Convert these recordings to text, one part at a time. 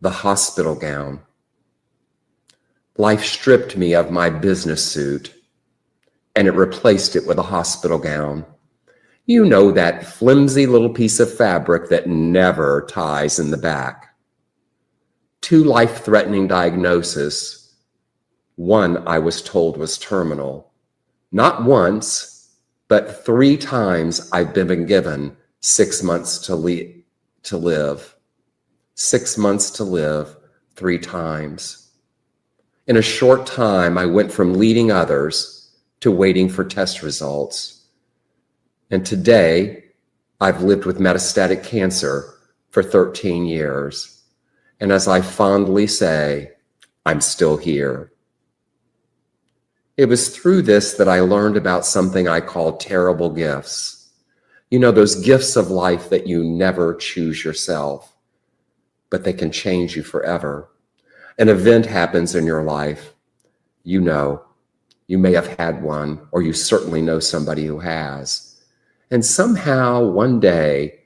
the hospital gown. Life stripped me of my business suit, and it replaced it with a hospital gown. You know, that flimsy little piece of fabric that never ties in the back. 2 life-threatening diagnoses. One I was told was terminal. Not once, but 3 times I've been given 6 months to live. 6 months to live, 3 times. In a short time, I went from leading others to waiting for test results. And today, I've lived with metastatic cancer for 13 years. And as I fondly say, I'm still here. It was through this that I learned about something I call terrible gifts. You know, those gifts of life that you never choose yourself, but they can change you forever. An event happens in your life. You know, you may have had one, or you certainly know somebody who has. And somehow one day,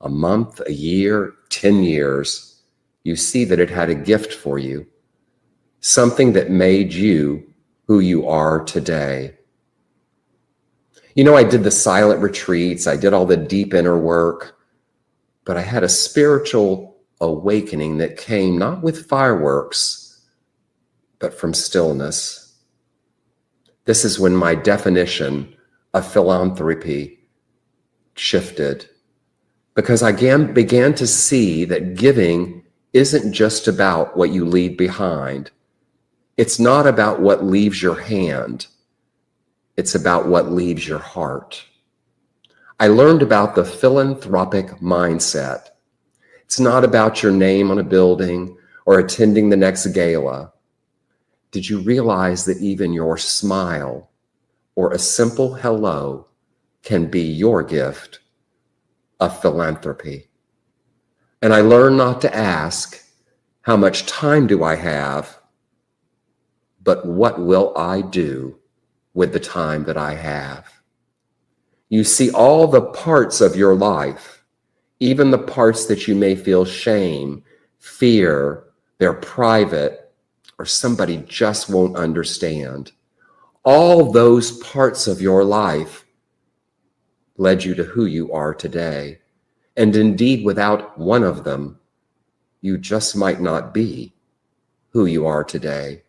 a month, a year, 10 years, you see that it had a gift for you, something that made you who you are today. You know, I did the silent retreats, I did all the deep inner work, but I had a spiritual awakening that came not with fireworks, but from stillness. This is when my definition of philanthropy shifted, because I began to see that giving isn't just about what you leave behind. It's not about what leaves your hand. It's about what leaves your heart. I learned about the philanthropic mindset. It's not about your name on a building or attending the next gala. Did you realize that even your smile or a simple hello can be your gift of philanthropy? And I learned not to ask, how much time do I have, but what will I do with the time that I have? You see, all the parts of your life, even the parts that you may feel shame, fear, they're private, or somebody just won't understand. All those parts of your life led you to who you are today. And indeed, without one of them, you just might not be who you are today.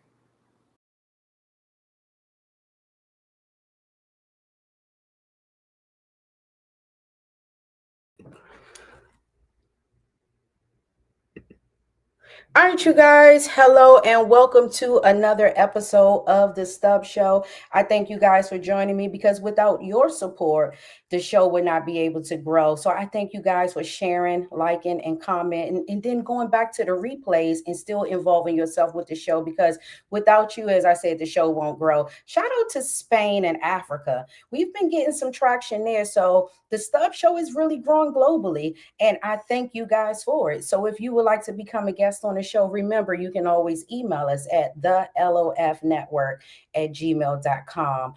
All right, you guys, hello and welcome to another episode of the Stubbs Show. I thank you guys for joining me, because without your support, the show would not be able to grow. So I thank you guys for sharing, liking, and commenting, and then going back to the replays and still involving yourself with the show, because without you, as I said, the show won't grow. Shout out to Spain and Africa. We've been getting some traction there. So the Stubbs Show is really growing globally, and I thank you guys for it. So if you would like to become a guest on the show, remember, you can always email us at thelofnetwork@gmail.com.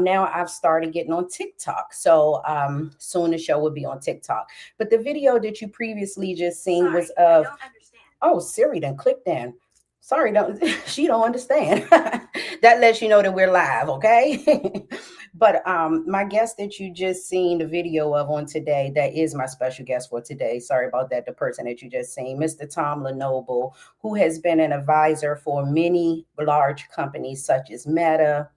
Now I've started getting on TikTok. So soon the show will be on TikTok. But the video that you previously just seen was of, oh, Siri done clicked in. Sorry, she don't understand. That lets you know that we're live, okay? But my guest that you just seen the video of on today, that is my special guest for today. Sorry about that. The person that you just seen, Mr. Tom Lenoble, who has been an advisor for many large companies such as Meta,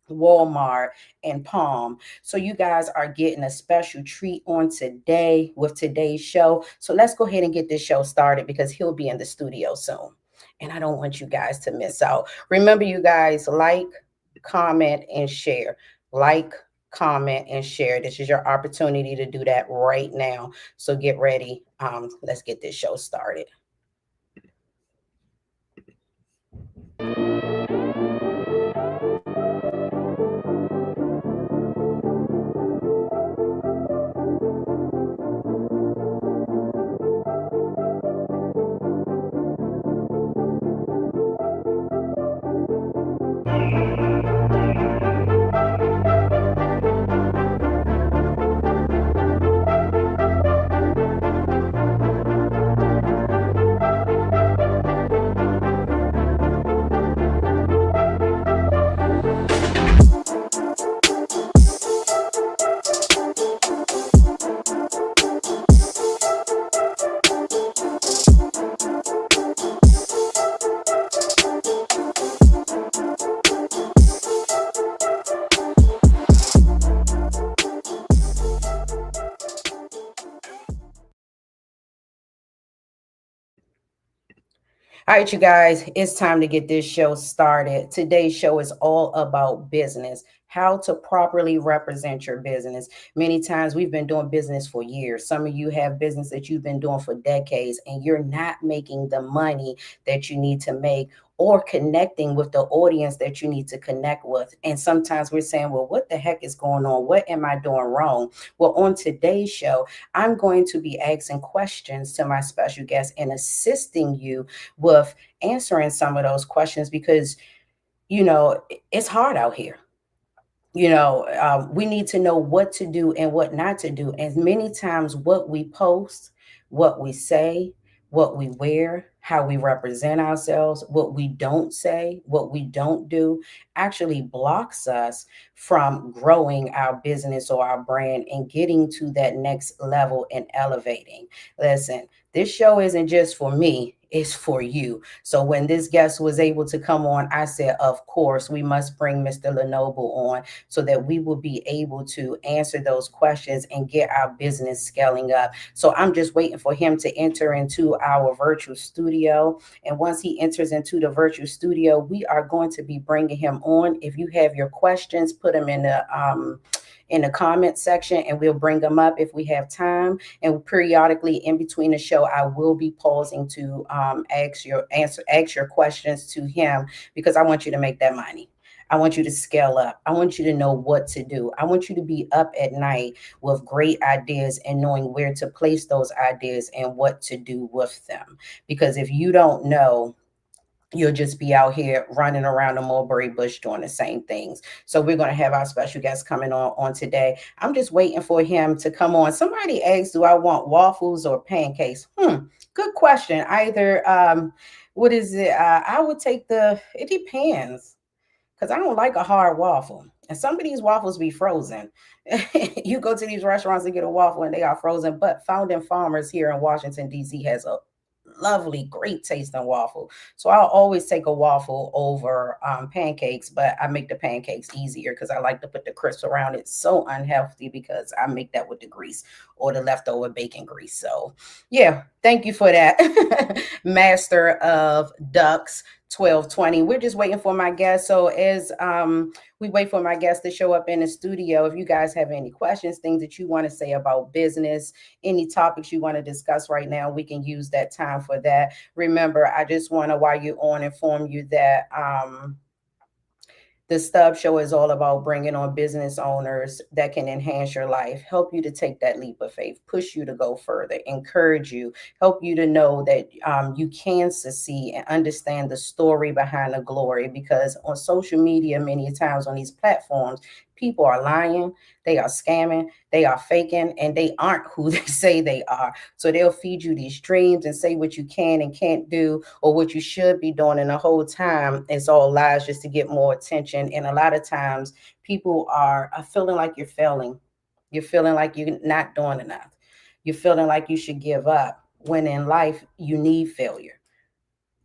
Walmart, and Palm. So you guys are getting a special treat on today with today's show. So let's go ahead and get this show started, because he'll be in the studio soon, and I don't want you guys to miss out. Remember, you guys, like, comment, and share. Like, comment, and share. This is your opportunity to do that right now. So get ready. Let's get this show started. All right, you guys, it's time to get this show started. Today's show is all about business, how to properly represent your business. Many times we've been doing business for years. Some of you have business that you've been doing for decades and you're not making the money that you need to make or connecting with the audience that you need to connect with. And sometimes we're saying, well, what the heck is going on? What am I doing wrong? Well, on today's show, I'm going to be asking questions to my special guest and assisting you with answering some of those questions because, it's hard out here. We need to know what to do and what not to do. And many times, what we post, what we say, what we wear, how we represent ourselves, what we don't say, what we don't do, actually blocks us from growing our business or our brand and getting to that next level and elevating. Listen, this show isn't just for me. It's for you. So when this guest was able to come on, I said, of course, we must bring Mr. Lenoble on so that we will be able to answer those questions and get our business scaling up. So I'm just waiting for him to enter into our virtual studio. And once he enters into the virtual studio, we are going to be bringing him on. If you have your questions, put them in the comment section and we'll bring them up if we have time. And periodically in between the show, I will be pausing to ask your questions to him because I want you to make that money. I want you to scale up. I want you to know what to do. I want you to be up at night with great ideas and knowing where to place those ideas and what to do with them. Because if you don't know, you'll just be out here running around the mulberry bush doing the same things. So we're going to have our special guest coming on today. I'm just waiting for him to come on. Somebody asked, do I want waffles or pancakes? Good question. Either, what is it? I would take it depends because I don't like a hard waffle. And some of these waffles be frozen. You go to these restaurants and get a waffle and they are frozen. But Founding Farmers here in Washington, D.C. has a lovely, great tasting waffle. So I'll always take a waffle over pancakes, but I make the pancakes easier because I like to put the crisp around it. So unhealthy because I make that with the grease or the leftover bacon grease. So yeah, thank you for that. Master of Ducks 1220. We're just waiting for my guest. So as we wait for my guest to show up in the studio, if you guys have any questions, things that you want to say about business, any topics you want to discuss right now, we can use that time for that. Remember, I just want to, while you're on, inform you that the Stubbs Show is all about bringing on business owners that can enhance your life, help you to take that leap of faith, push you to go further, encourage you, help you to know that you can succeed and understand the story behind the glory. Because on social media, many times on these platforms, people are lying, they are scamming, they are faking, and they aren't who they say they are. So they'll feed you these dreams and say what you can and can't do or what you should be doing. And the whole time it's all lies just to get more attention. And a lot of times people are feeling like you're failing. You're feeling like you're not doing enough. You're feeling like you should give up when in life you need failure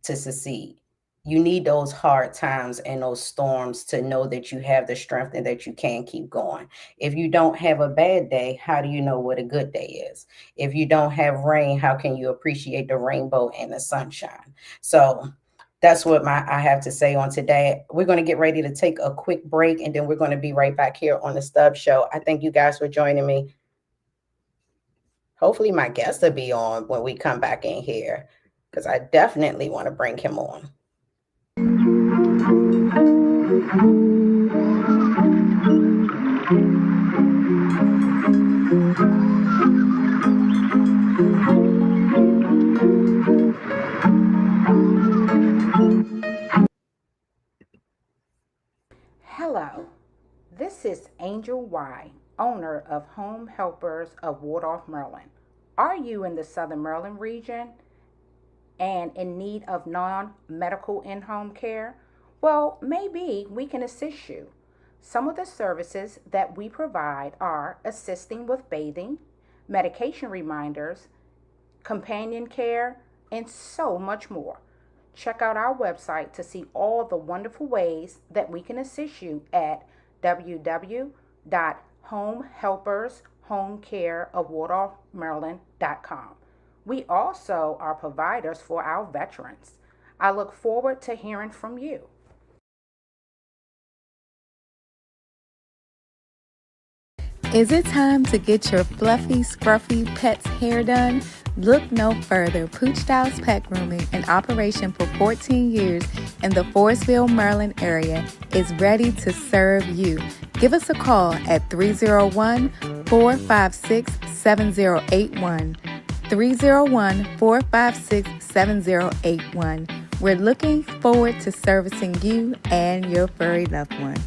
to succeed. You need those hard times and those storms to know that you have the strength and that you can keep going. If you don't have a bad day, how do you know what a good day is? If you don't have rain, how can you appreciate the rainbow and the sunshine? So that's what I have to say on today. We're going to get ready to take a quick break and then we're going to be right back here on the Stubbs Show. I thank you guys for joining me. Hopefully my guest will be on when we come back in here because I definitely want to bring him on. Hello, this is Angel Y, owner of Home Helpers of Waldorf, Maryland. Are you in the Southern Maryland region and in need of non-medical in-home care? Well, maybe we can assist you. Some of the services that we provide are assisting with bathing, medication reminders, companion care, and so much more. Check out our website to see all the wonderful ways that we can assist you at www.homehelpershomecareofwaldorfmaryland.com. We also are providers for our veterans. I look forward to hearing from you. Is it time to get your fluffy, scruffy pet's hair done? Look no further. Pooch Styles Pet Grooming, in operation for 14 years in the Forestville, Maryland area, is ready to serve you. Give us a call at 301-456-7081. 301-456-7081. We're looking forward to servicing you and your furry loved one.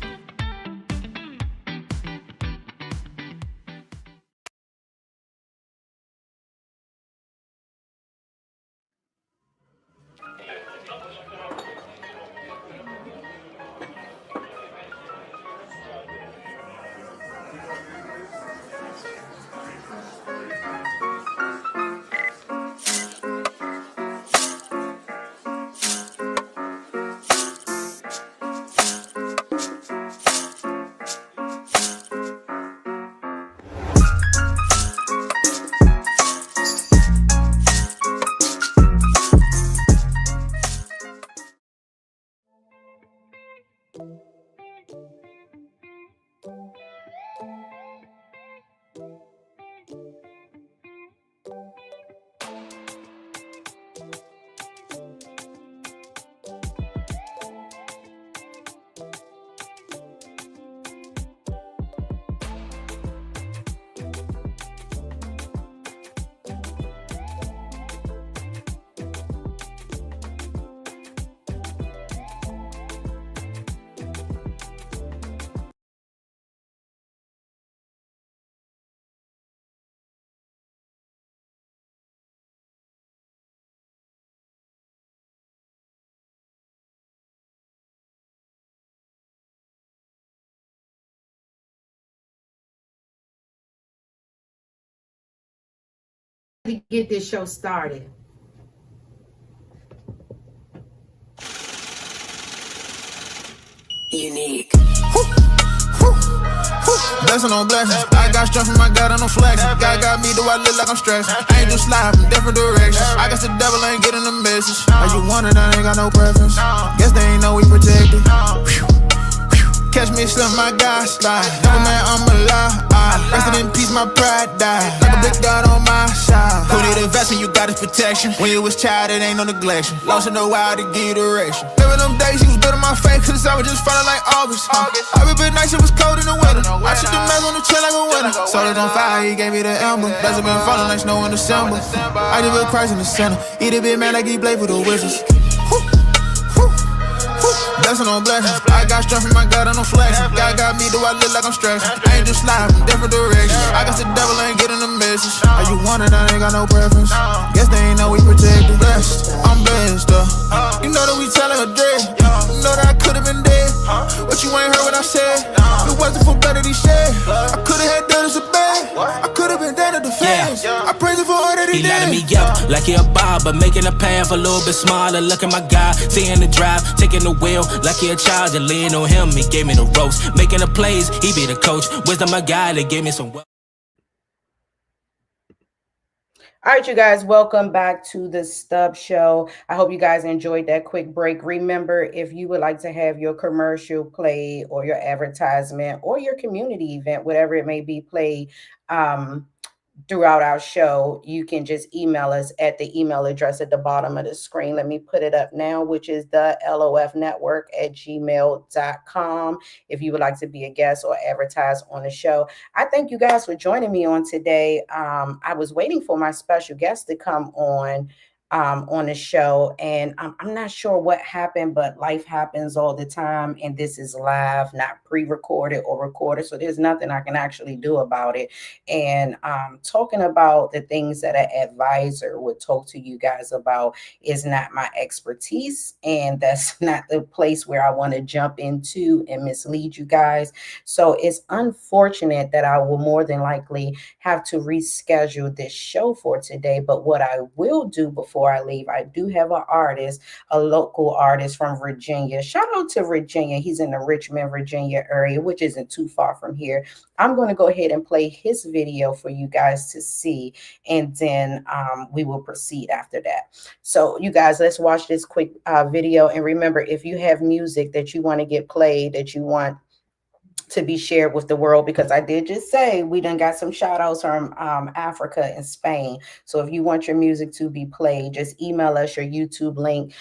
To get this show started. Unique. Blessing on blessings. I got strength from my God, I no flex. God got me, do I look like I'm stressed? I ain't just slide from different directions. I guess the devil ain't getting the message. Are you wondering I ain't got no preference? Guess they ain't know we protected. Catch me slip, my God slide. Never man, I'm alive. Rested in peace, my pride died. Like a big God on my side. Who need a vest when you got his protection? When you was child, it ain't no neglection. Lost in the wild to give you direction. Remember them days he was building my faith, cause I was just falling like August. I been nice, it was cold in the winter. I took the mess on the chill like a winter. Sold it on fire, he gave me the ember. Blessed been falling like snow in December. I just put Christ in the center. Eat a big man like he played for the Wizards. Blessing on blessings. I got strength from my God, I no flex. God got me, do I look like I'm stressed? I ain't just slide from different directions. I guess the devil ain't getting the message. Are you wondering I ain't got no preference? Guess they ain't know we protected. Blessed, I'm blessed You know that we telling her dread. You know that I could've been dead. But you ain't heard what I said. If it wasn't for blood that he shed, I could've had done as a bad. I could've been dead at the fence. I praise him for all that he did. Lighting me up like he a barber, making a path a little bit smaller. Look at my God, seeing the drive, taking the wheel like he a child. To lean on him, he gave me the ropes, making the plays, he be the coach. Wisdom my guy, that gave me some. All right, you guys, welcome back to the Stubbs Show. I hope you guys enjoyed that quick break. Remember, if you would like to have your commercial played or your advertisement or your community event, whatever it may be, played throughout our show, you can just email us at the email address at the bottom of the screen. Let me put it up now, which is the lofnetwork@gmail.com. If you would like to be a guest or advertise on the show. I thank you guys for joining me on today. I was waiting for my special guest to come on the show, and I'm not sure what happened, but life happens all the time, and this is live, not pre-recorded or recorded, so there's nothing I can actually do about it. And talking about the things that an advisor would talk to you guys about is not my expertise, and that's not the place where I want to jump into and mislead you guys. So it's unfortunate that I will more than likely have to reschedule this show for today, but what I will do before before I leave. I do have an artist, a local artist from Virginia. Shout out to Virginia. He's in the Richmond, Virginia area, which isn't too far from here. I'm going to go ahead and play his video for you guys to see, and then we will proceed after that. So you guys, let's watch this quick video. And remember, if you have music that you want to get played, that you want to be shared with the world, because I did just say we done got some shout outs from Africa and Spain. So if you want your music to be played, just email us your YouTube link.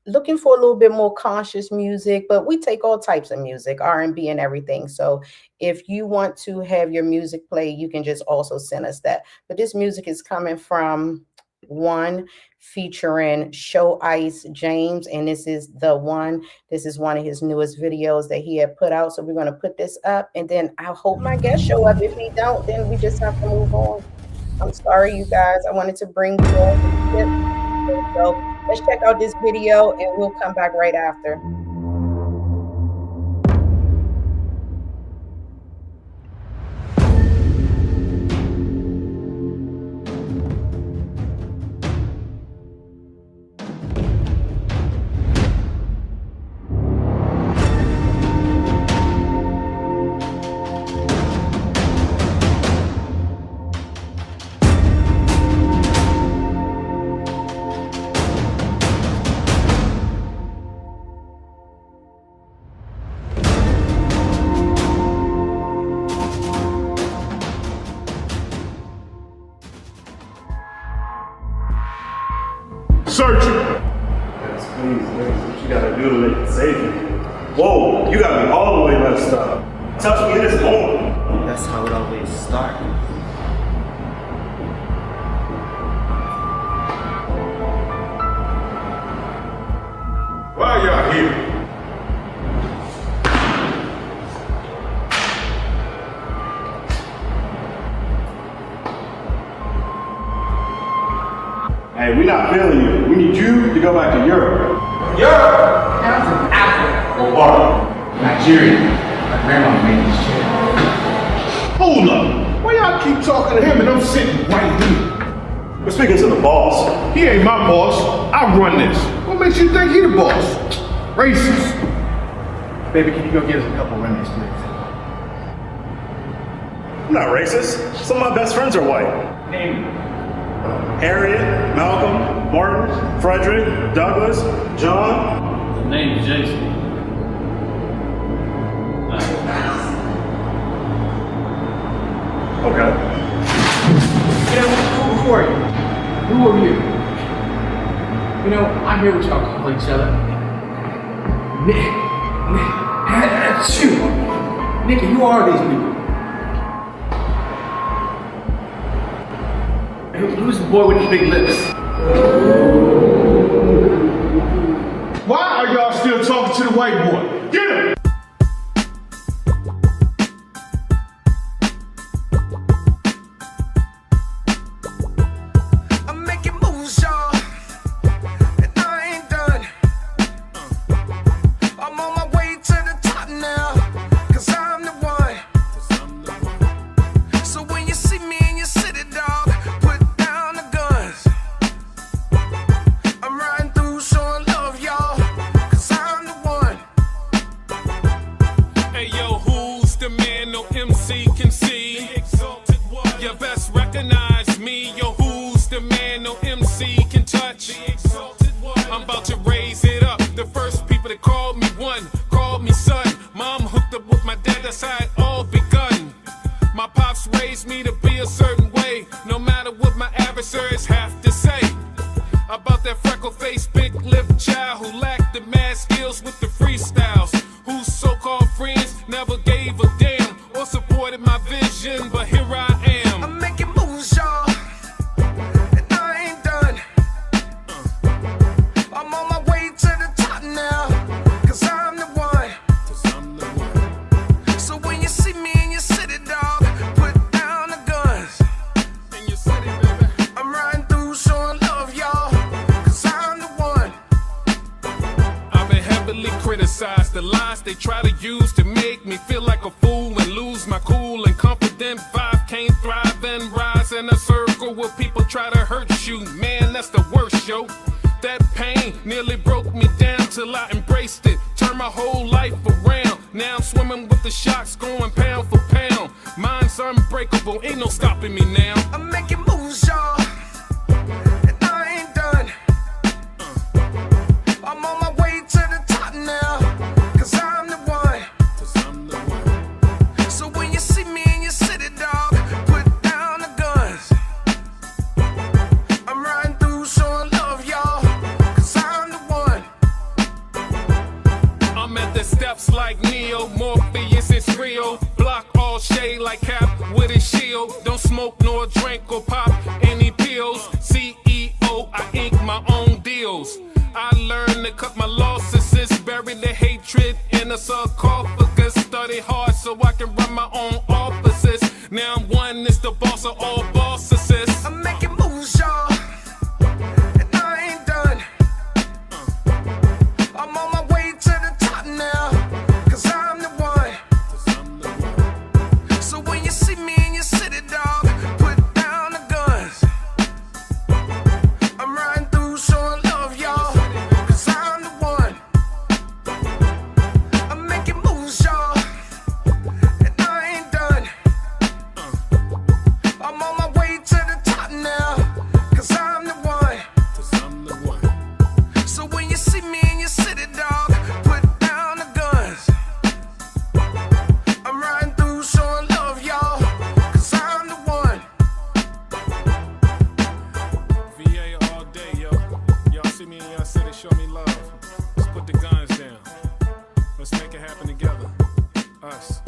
Looking for a little bit more conscious music, but we take all types of music, R&B and everything. So if you want to have your music played, you can just also send us that. But this music is coming from One, featuring Show Ice James, and this is the one. This is one of his newest videos that he had put out. So we're going to put this up, and then I hope my guests show up. If he don't, then we just have to move on. I'm sorry, you guys. I wanted to bring you all. So let's check out this video, and we'll come back right after. Search it. Yes, please. What you gotta do to make it save you? Whoa, you got me all the way messed up. Touch me this morning. That's how it always starts. Why are y'all here? Hey, we're not feeling you. We need you to go back to Europe. Europe? That's in Africa. What part? Nigeria. My grandma made this chair. Hold up. Why y'all keep talking to him and I'm sitting right here? We're speaking to the boss. He ain't my boss. I run this. What makes you think he the boss? Racist. Baby, can you go get us a couple remedies, please? I'm not racist. Some of my best friends are white. Name me. Harriet, Malcolm, Martin, Frederick, Douglas, John. The name is Jason. Okay. You know, who are you? Who are you? You know, I hear what y'all call each other. That's you. Nikki, who are these people? Who's the boy with the big lips? Why are y'all still talking to the white boy? Get him! I'm making moves, y'all, and I ain't done. I'm on my way to the top now, 'cause I'm the one. So when you see me in your city, dog, put down the guns. I'm riding through showing love, y'all, 'cause I'm the one. Hey yo, who's the man no MC can see? You best recognize me. Yo, who's the man no MC can touch? I'm about to raise it up. The first people that called me one, called me son. Mom hooked up with my dad, that's how it all begun. My pops raised me to be a certain way, no matter what my adversaries have to say. About that freckle-faced, big-lipped child who lacked the mad skills with the freestyles. Whose so-called friends never gave a damn or supported my vision, but here I am. I'm making moves, y'all, and I ain't done. I'm on my way to the top now, 'cause I'm the one. So when you see me in your city, dog, put down the guns. In your city, baby. I'm riding through showing love, y'all, 'cause I'm the one. I've been heavily criticized. The lies they try to use to make me feel like a fool and lose my cool and confident vibe. Can't thrive and rise in a circle where people try to hurt you. Man, that's the worst, yo. That pain nearly broke me down till I embraced it. Turned my whole life around. Now I'm swimming with the sharks, going pound for pound. Mine's unbreakable, ain't no stopping me now. I'm making moves, y'all, and I ain't done. I'm on my way to the top now, 'cause I'm the one. So when you see me in your city, dog, put down the guns. I'm riding through showing love, y'all, 'cause I'm the one. I'm at the steps like Neo, Morpheus, it's real. Block all shade like Cap with his shield. Don't smoke nor drink or pop any pills. CEO, I ink my own deals. I learned to cut my losses, bury the hatred in a sarcophagus. Study hard so I can run my own offices. Now I'm one, it's the boss of all bosses. I'm making moves, y'all, and I ain't done. I'm on my way to the top now, 'cause I'm the one. So when you see me in your city, dog, put down the guns. I'm riding through showing love, y'all, 'cause I'm the one. I'm making moves, y'all, and I ain't done. I'm on my way to the top now, 'cause I'm the one. So when you see me in your city, dog, put down the guns. I'm riding through showing love, y'all, 'cause I'm the one. VA all day, yo. Y'all see me in your city, show me love. Let's put the guns down. Let's make it happen together. Us.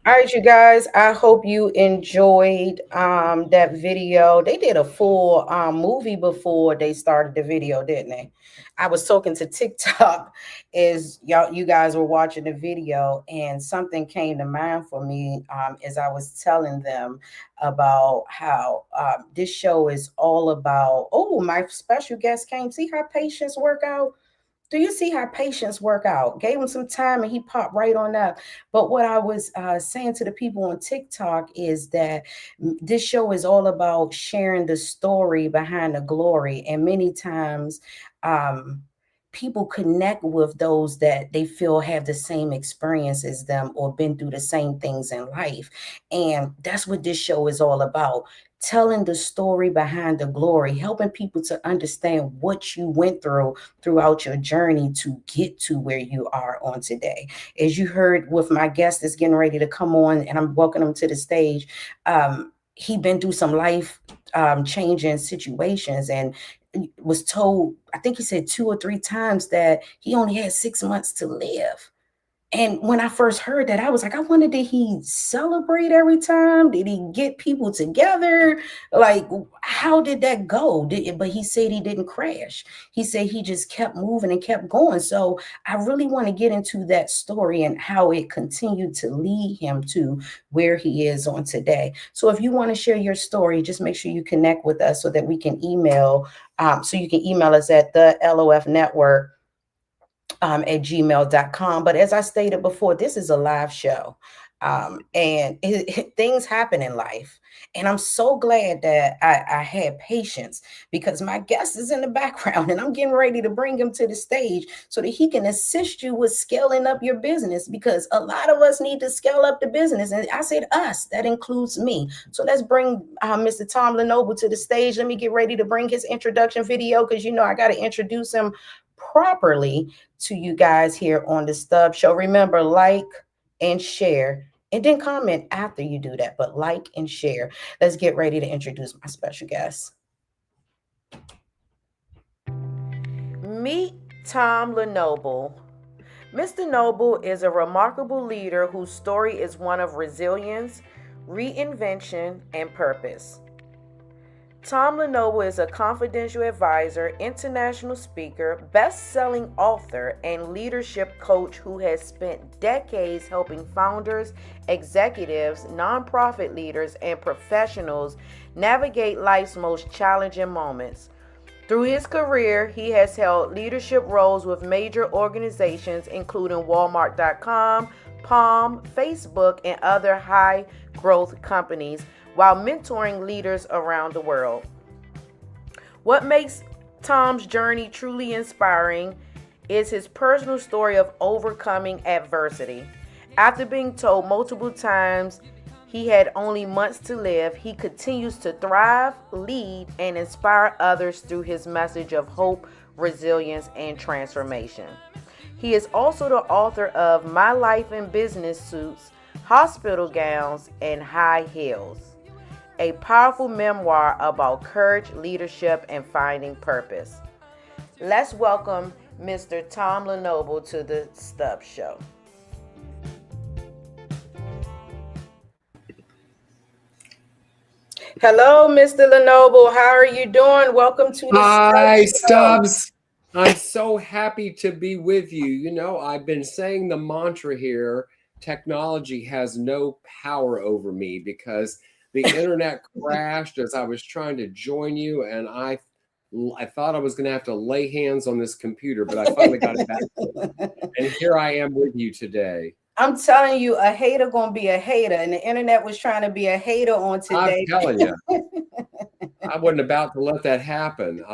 All right, you guys, I hope you enjoyed that video. They did a full movie before they started the video, didn't they? I was talking to TikTok as you guys were watching the video, and something came to mind for me as I was telling them about how this show is all about, oh, my special guest came. See how patients work out? Do you see how patients work out? Gave him some time and he popped right on up. But what I was saying to the people on TikTok is that this show is all about sharing the story behind the glory. And many times people connect with those that they feel have the same experience as them or been through the same things in life. And that's what this show is all about. Telling the story behind the glory, helping people to understand what you went through throughout your journey to get to where you are on today. As you heard with my guest that's getting ready to come on, and I'm welcoming him to the stage, he been through some life changing situations and was told, I think he said 2 or 3 times that he only had 6 months to live. And when I first heard that, I was like, I wonder, did he celebrate every time? Did he get people together? Like, how did that go? But he said he didn't crash. He said he just kept moving and kept going. So I really want to get into that story and how it continued to lead him to where he is on today. So if you want to share your story, just make sure you connect with us so that we can email. So you can email us at the LOF Network at gmail.com. But as I stated before, this is a live show. And things happen in life. And I'm so glad that I had patience, because my guest is in the background and I'm getting ready to bring him to the stage so that he can assist you with scaling up your business, because a lot of us need to scale up the business. And I said us, that includes me. So let's bring Mr. Tom Lenoble to the stage. Let me get ready to bring his introduction video, because I got to introduce him properly to you guys here on the Stubbs Show. Remember, like and share, and then comment after you do that, but like and share. Let's get ready to introduce my special guest. Meet Tom Lenoble. Mr. Noble is a remarkable leader whose story is one of resilience, reinvention, and purpose. Tom Lenoble is a confidential advisor, international speaker, best-selling author, and leadership coach who has spent decades helping founders, executives, nonprofit leaders, and professionals navigate life's most challenging moments. Through his career, he has held leadership roles with major organizations including Walmart.com, Palm, Facebook, and other high growth companies while mentoring leaders around the world. What makes Tom's journey truly inspiring is his personal story of overcoming adversity. After being told multiple times he had only months to live, he continues to thrive, lead, and inspire others through his message of hope, resilience, and transformation. He is also the author of My Life in Business Suits, Hospital Gowns, and High Heels, a powerful memoir about courage, leadership, and finding purpose. Let's welcome Mr. Tom Lenoble to the Stubbs Show. Hello, Mr. Lenoble. How are you doing? Welcome to the Hi, Stubbs Show. Stubbs. I'm so happy to be with you. You know, I've been saying the mantra here, technology has no power over me, because the internet crashed as I was trying to join you, and I thought I was going to have to lay hands on this computer, but I finally got it back. And here I am with you today. I'm telling you, a hater gonna be a hater, and the internet was trying to be a hater on today. I'm telling you, I wasn't about to let that happen.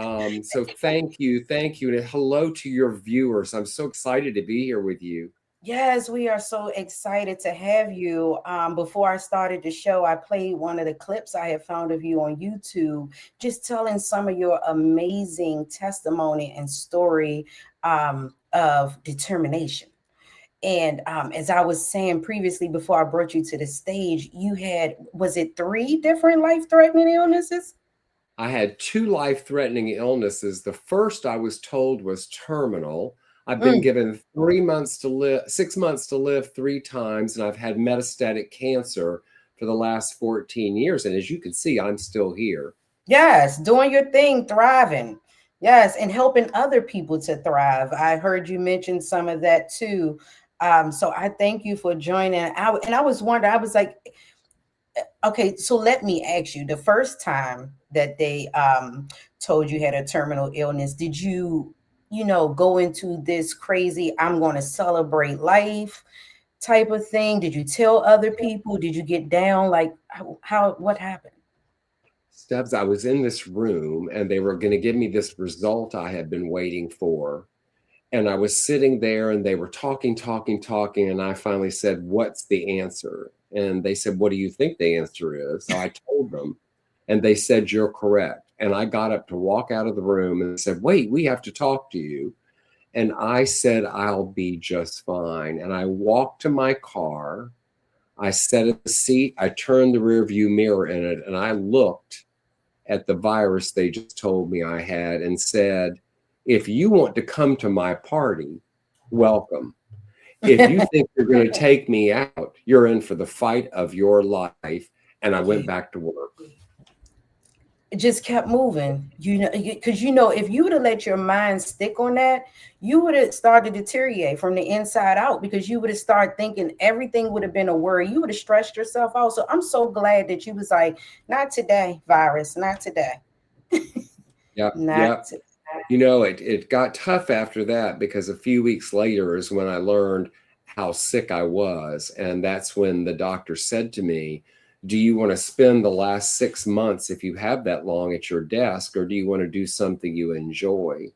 So thank you, and hello to your viewers. I'm so excited to be here with you. Yes, we are so excited to have you. Before I started the show, I played one of the clips I had found of you on YouTube, just telling some of your amazing testimony and story of determination. And as I was saying previously, before I brought you to the stage, you had, was it 3 different life-threatening illnesses? I had 2 life-threatening illnesses. The first I was told was terminal. I've been given 3 months to live, 6 months to live 3 times, and I've had metastatic cancer for the last 14 years. And as you can see, I'm still here. Yes, doing your thing, thriving. Yes, and helping other people to thrive. I heard you mention some of that too. So I thank you for joining. I was wondering, I was like, okay, so let me ask you, the first time that they told you had a terminal illness, did you go into this crazy, I'm going to celebrate life type of thing? Did you tell other people? Did you get down? Like what happened? Stubbs, I was in this room and they were going to give me this result I had been waiting for. And I was sitting there and they were talking. And I finally said, what's the answer? And they said, what do you think the answer is? So I told them, and they said, you're correct. And I got up to walk out of the room and said, wait, we have to talk to you. And I said, I'll be just fine. And I walked to my car. I sat in the seat. I turned the rear view mirror in it. And I looked at the virus they just told me I had and said, if you want to come to my party, welcome. If you think you're going to take me out, you're in for the fight of your life. And I went back to work. It just kept moving, because if you would have let your mind stick on that, you would have started to deteriorate from the inside out, because you would have started thinking everything would have been a worry. You would have stressed yourself out. So I'm so glad that you was like, not today, virus, not today. Yep. Today. It got tough after that, because a few weeks later is when I learned how sick I was. And that's when the doctor said to me, do you want to spend the last 6 months, if you have that long, at your desk, or do you want to do something you enjoy?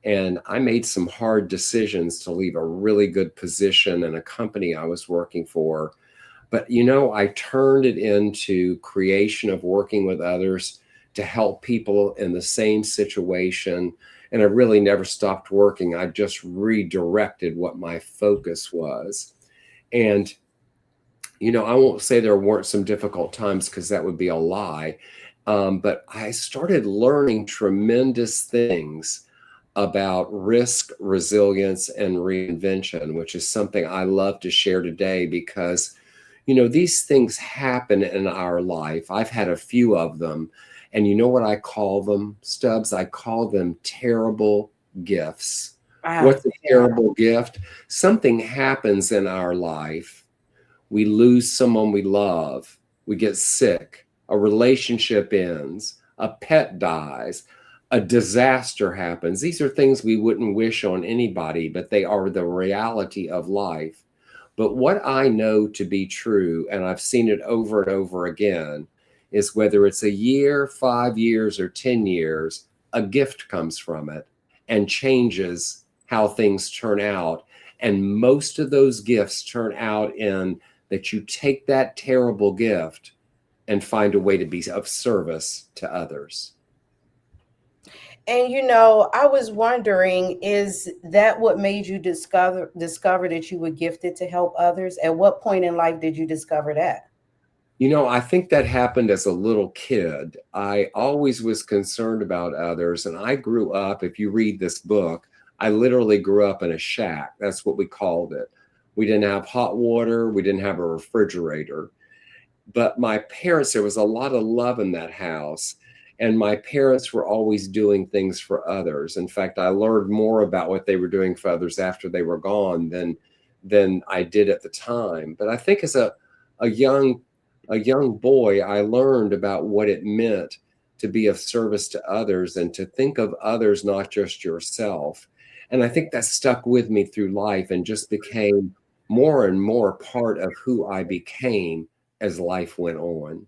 And I made some hard decisions to leave a really good position in a company I was working for. But, I turned it into creation of working with others to help people in the same situation. And I really never stopped working. I just redirected what my focus was. And, I won't say there weren't some difficult times, because that would be a lie. But I started learning tremendous things about risk, resilience, and reinvention, which is something I love to share today, because, these things happen in our life. I've had a few of them. And you know what I call them, Stubbs? I call them terrible gifts. What's a terrible gift? Something happens in our life. We lose someone we love. We get sick. A relationship ends. A pet dies. a disaster happens. These are things we wouldn't wish on anybody, but they are the reality of life. But what I know to be true, and I've seen it over and over again, is whether it's a year, 5 years, or 10 years, a gift comes from it and changes how things turn out. And most of those gifts turn out in that you take that terrible gift and find a way to be of service to others. And you know, I was wondering, is that what made you discover that you were gifted to help others? At what point in life did you discover that? You know, I think that happened as a little kid. I always was concerned about others. And I grew up, if you read this book, I literally grew up in a shack. That's what we called it. We didn't have hot water. We didn't have a refrigerator. But my parents, there was a lot of love in that house. And my parents were always doing things for others. In fact, I learned more about what they were doing for others after they were gone than I did at the time. But I think as a young boy, I learned about what it meant to be of service to others and to think of others, not just yourself. And I think that stuck with me through life and just became more and more part of who I became as life went on.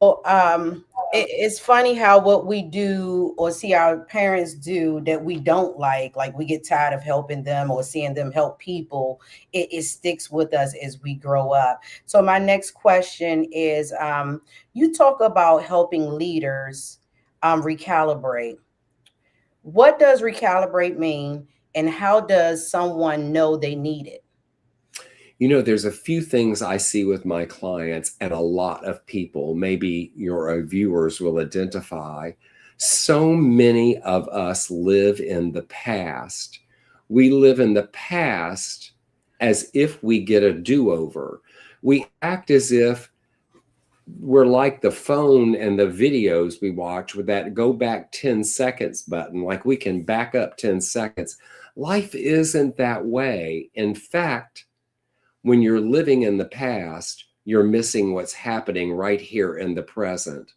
Well, it's funny how what we do or see our parents do that we don't like we get tired of helping them or seeing them help people. It sticks with us as we grow up. So my next question is, you talk about helping leaders recalibrate. What does recalibrate mean, and how does someone know they need it? You know, there's a few things I see with my clients and a lot of people, maybe your viewers will identify. So many of us live in the past. We live in the past as if we get a do-over. We act as if we're like the phone and the videos we watch with that go back 10 seconds button, like we can back up 10 seconds. Life isn't that way. In fact, when you're living in the past, you're missing what's happening right here in the present.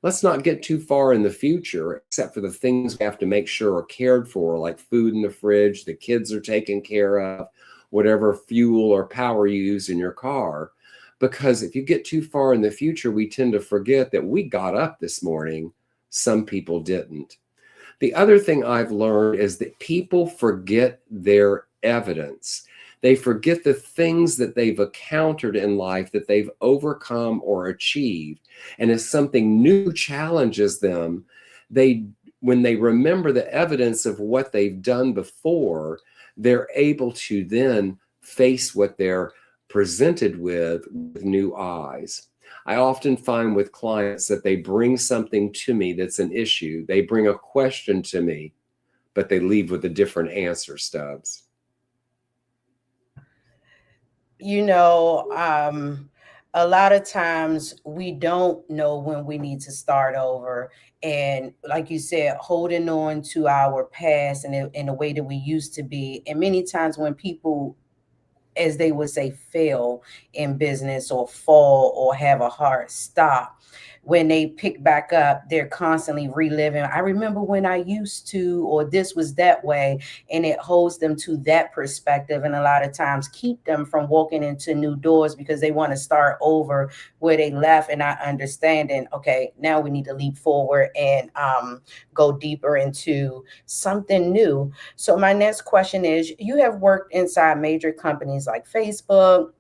Let's not get too far in the future, except for the things we have to make sure are cared for, like food in the fridge, the kids are taken care of, whatever fuel or power you use in your car. Because if you get too far in the future, we tend to forget that we got up this morning. Some people didn't. The other thing I've learned is that people forget their evidence. They forget the things that they've encountered in life, that they've overcome or achieved. And if something new challenges them, when they remember the evidence of what they've done before, they're able to then face what they're presented with new eyes. I often find with clients that they bring something to me that's an issue. They bring a question to me, but they leave with a different answer, Stubbs. You know, a lot of times we don't know when we need to start over. And like you said, holding on to our past and in the way that we used to be. And many times when people, as they would say, fail in business or fall or have a hard stop, when they pick back up, they're constantly reliving. I remember when I used to, or this was that way, and it holds them to that perspective. And a lot of times keep them from walking into new doors because they want to start over where they left and not understanding, okay, now we need to leap forward and go deeper into something new. So my next question is, you have worked inside major companies like Facebook,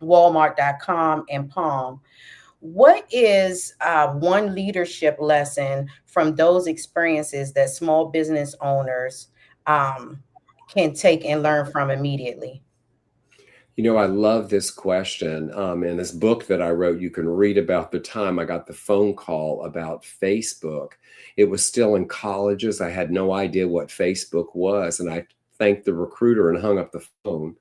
Walmart.com, and Palm. What is one leadership lesson from those experiences that small business owners can take and learn from immediately? You know, I love this question. In this book that I wrote, you can read about the time I got the phone call about Facebook. It was still in colleges. I had no idea what Facebook was. And I thanked the recruiter and hung up the phone.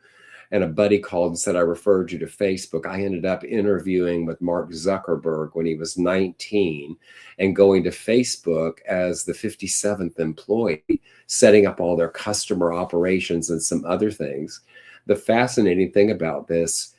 And a buddy called and said, I referred you to Facebook. I ended up interviewing with Mark Zuckerberg when he was 19 and going to Facebook as the 57th employee, setting up all their customer operations and some other things. The fascinating thing about this,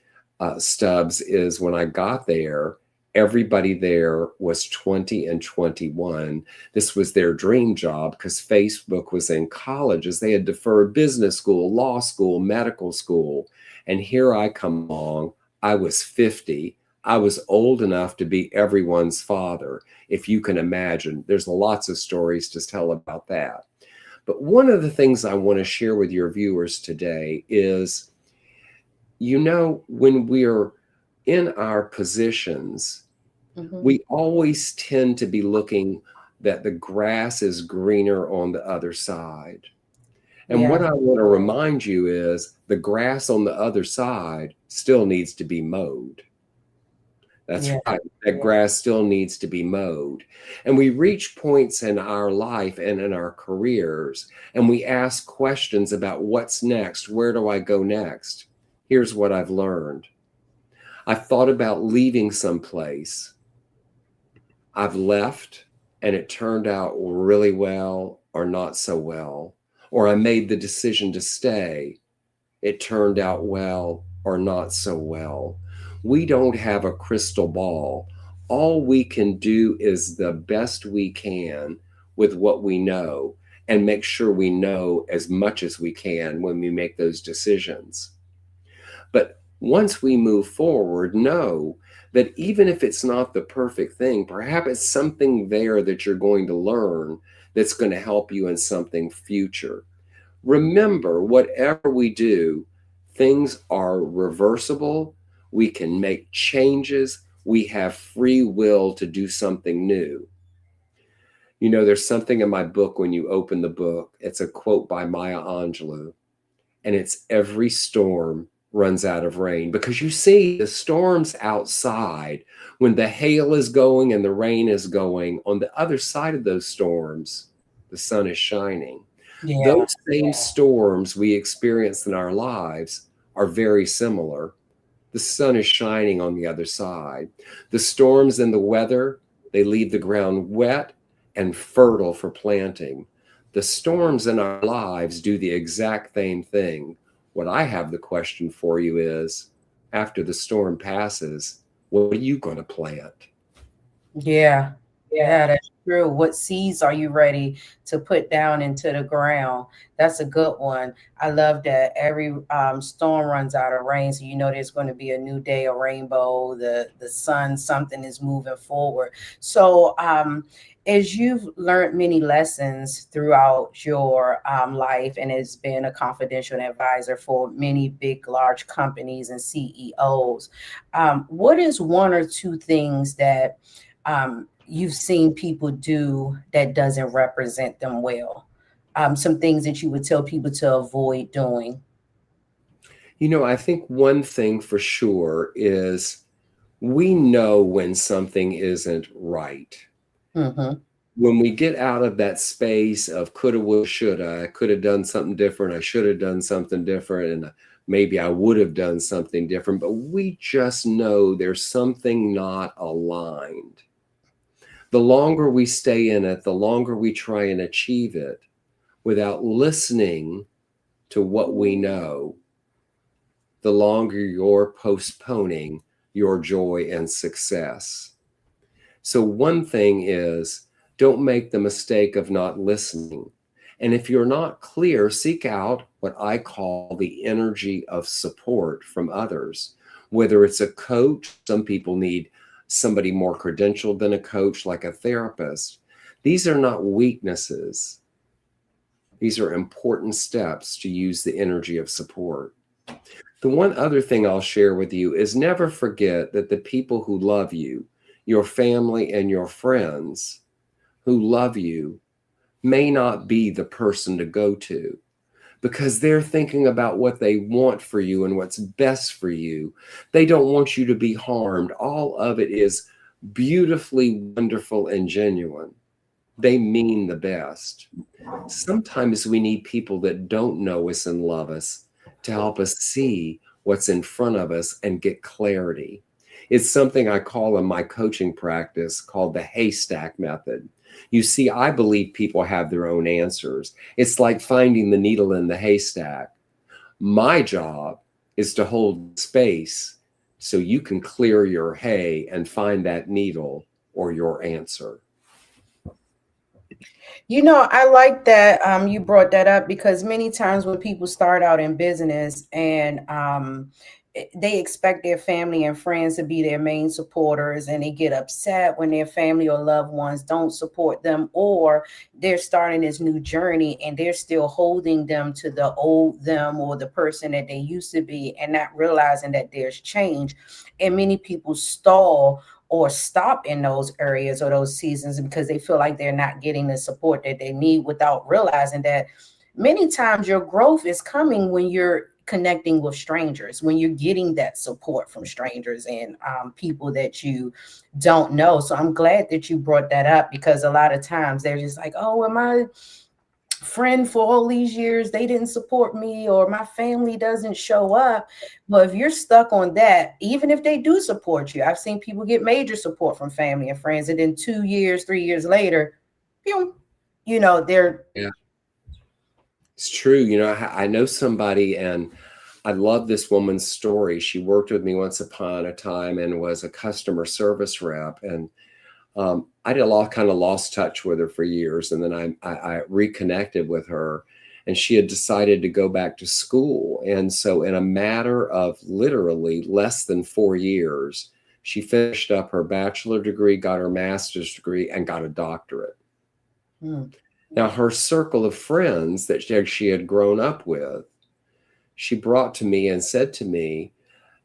Stubbs, is when I got there, Everybody there was 20 and 21. This was their dream job because Facebook was in colleges. They had deferred business school, law school, medical school. And here I come along. I was 50. I was old enough to be everyone's father. If you can imagine, there's lots of stories to tell about that. But one of the things I want to share with your viewers today is, you know, when we're in our positions, we always tend to be looking that the grass is greener on the other side. And what I want to remind you is the grass on the other side still needs to be mowed. That's right. That grass still needs to be mowed. And we reach points in our life and in our careers, and we ask questions about what's next. Where do I go next? Here's what I've learned. I've thought about leaving someplace. I've left, and it turned out really well or not so well. Or I made the decision to stay. It turned out well or not so well. We don't have a crystal ball. All we can do is the best we can with what we know and make sure we know as much as we can when we make those decisions. But once we move forward, know that even if it's not the perfect thing, perhaps it's something there that you're going to learn that's going to help you in something future. Remember, whatever we do, things are reversible. We can make changes. We have free will to do something new. You know, there's something in my book when you open the book. It's a quote by Maya Angelou, and it's every storm runs out of rain. Because you see the storms outside, when the hail is going and the rain is going, on the other side of those storms, the sun is shining. Those same storms we experience in our lives are very similar. The sun is shining on the other side. The storms and the weather, they leave the ground wet and fertile for planting. The storms in our lives do the exact same thing. What I have the question for you is, after the storm passes, what are you going to plant? Yeah, that's true. What seeds are you ready to put down into the ground? That's a good one. I love that every storm runs out of rain. So you know there's going to be a new day, a rainbow, the sun, something is moving forward. So as you've learned many lessons throughout your life and has been a confidential advisor for many big, large companies and CEOs, what is one or two things that you've seen people do that doesn't represent them well? Some things that you would tell people to avoid doing. You know, I think one thing for sure is we know when something isn't right. When we get out of that space of coulda, woulda, shoulda, I could have done something different, I should have done something different, and maybe I would have done something different, but we just know there's something not aligned. The longer we stay in it, the longer we try and achieve it without listening to what we know, the longer you're postponing your joy and success. So one thing is, don't make the mistake of not listening. And if you're not clear, seek out what I call the energy of support from others, whether it's a coach. Some people need somebody more credentialed than a coach, like a therapist. These are not weaknesses. These are important steps to use the energy of support. The one other thing I'll share with you is never forget that the people who love you, your family and your friends who love you, may not be the person to go to, because they're thinking about what they want for you and what's best for you. They don't want you to be harmed. All of it is beautifully wonderful and genuine. They mean the best. Sometimes we need people that don't know us and love us to help us see what's in front of us and get clarity. It's something I call in my coaching practice called the haystack method. You see, I believe people have their own answers. It's like finding the needle in the haystack. My job is to hold space so you can clear your hay and find that needle or your answer. You know, I like that you brought that up, because many times when people start out in business and they expect their family and friends to be their main supporters, and they get upset when their family or loved ones don't support them, or they're starting this new journey and they're still holding them to the old them or the person that they used to be, and not realizing that there's change. And many people stall or stop in those areas or those seasons because they feel like they're not getting the support that they need, without realizing that many times your growth is coming when you're connecting with strangers, when you're getting that support from strangers and people that you don't know. So I'm glad that you brought that up, because a lot of times they're just like, oh, well, my friend for all these years, they didn't support me, or my family doesn't show up. But if you're stuck on that, even if they do support you, I've seen people get major support from family and friends, and then 2 years, 3 years later, you know, they're It's true. You know, I know somebody, and I love this woman's story. She worked with me once upon a time and was a customer service rep. And I did kind of lost touch with her for years. And then I reconnected with her, and she had decided to go back to school. And so in a matter of literally less than 4 years, she finished up her bachelor degree, got her master's degree, and got a doctorate. Now, her circle of friends that she had grown up with, she brought to me and said to me,